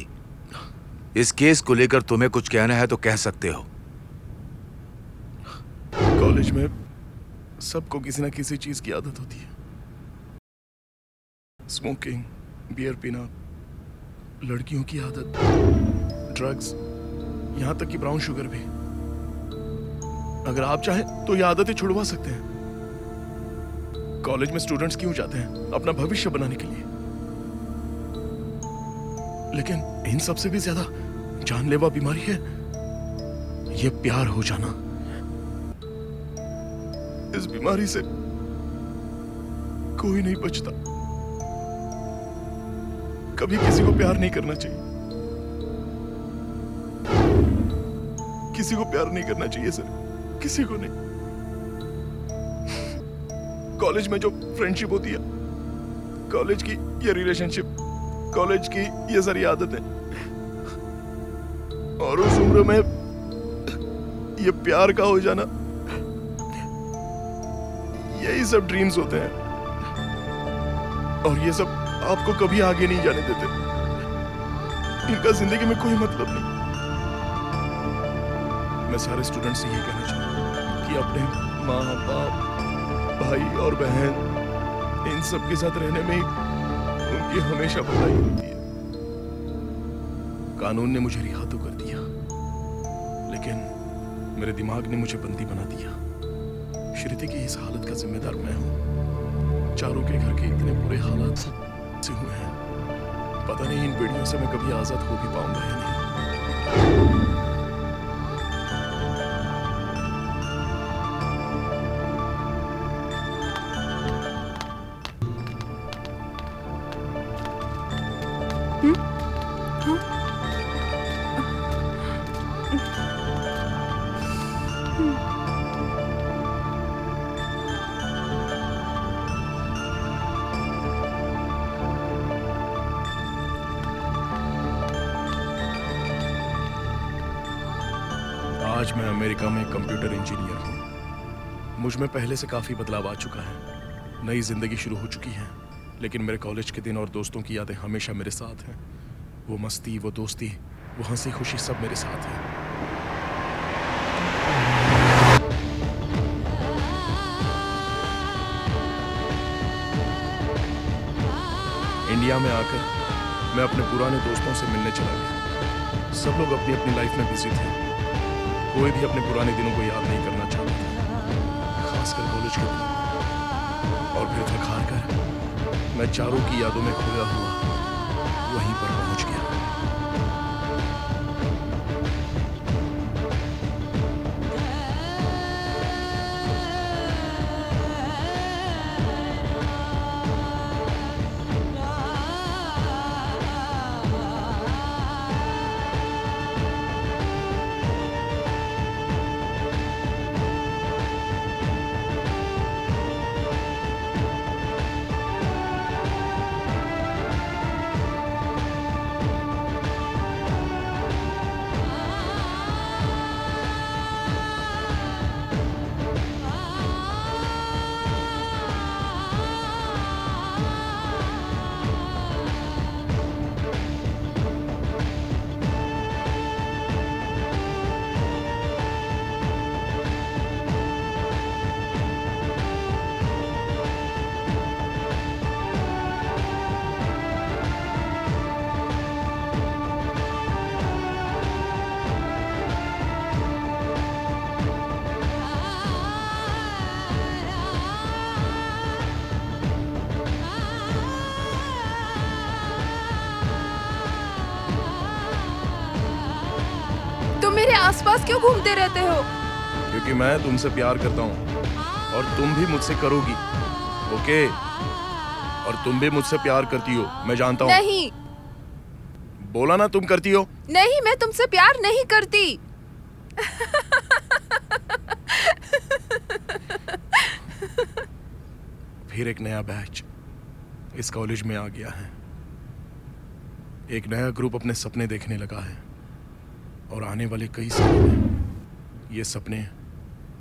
इस केस को लेकर तुम्हें कुछ कहना है तो कह सकते हो। कॉलेज में सबको किसी ना किसी चीज की आदत होती है। स्मोकिंग, बियर पीना, लड़कियों की आदत, ड्रग्स, यहां तक कि ब्राउन शुगर भी। अगर आप चाहें तो ये आदतें छुड़वा सकते हैं। कॉलेज में स्टूडेंट्स क्यों जाते हैं? अपना भविष्य बनाने के लिए। लेकिन इन सब से भी ज्यादा जानलेवा बीमारी है ये प्यार हो जाना। इस बीमारी से कोई नहीं बचता। कभी किसी को प्यार नहीं करना चाहिए। किसी को प्यार नहीं करना चाहिए सर, किसी को नहीं। कॉलेज में जो फ्रेंडशिप होती है, कॉलेज की ये रिलेशनशिप, कॉलेज की ये सारी आदतें, और उस उम्र में ये प्यार का हो जाना, यही सब ड्रीम्स होते हैं। और ये सब आपको कभी आगे नहीं जाने देते। इनका जिंदगी में कोई मतलब नहीं। मैं सारे स्टूडेंट्स से ये कहना चाहूंगा कि अपने माँ बाप, भाई और बहन, इन सब के साथ रहने में उनकी हमेशा भलाई होती है। कानून ने मुझे रिहा तो कर दिया, लेकिन मेरे दिमाग ने मुझे बंदी बना दिया। श्रुति की इस हालत का जिम्मेदार मैं हूं। चारों के घर के इतने बुरे हालात से हुए हैं, पता नहीं इन बेड़ियों से मैं कभी आजाद हो भी पाऊंगा या नहीं। आज मैं अमेरिका में कंप्यूटर इंजीनियर हूँ। मुझ में पहले से काफी बदलाव आ चुका है। नई जिंदगी शुरू हो चुकी है, लेकिन मेरे कॉलेज के दिन और दोस्तों की यादें हमेशा मेरे साथ हैं। वो मस्ती, वो दोस्ती, वो हंसी खुशी सब मेरे साथ है। इंडिया में आकर मैं अपने पुराने दोस्तों से मिलने चला गया। सब लोग अपनी अपनी लाइफ में बिजी थे। कोई भी अपने पुराने दिनों को याद नहीं करना चाहता था, खासकर कॉलेज के दिन। और फिर थक हार कर मैं चारों की यादों में खोया हुआ वहीं पर पहुंच गया। मेरे आसपास क्यों घूमते रहते हो? क्योंकि मैं तुमसे प्यार करता हूँ और तुम भी मुझसे करोगी, ओके? और तुम भी मुझसे प्यार करती हो, मैं जानता हूँ। नहीं। बोला ना तुम करती हो। नहीं, मैं तुमसे प्यार नहीं करती। फिर एक नया बैच इस कॉलेज में आ गया है। एक नया ग्रुप अपने सपने देखने लगा है और आने वाले कई सालों में ये सपने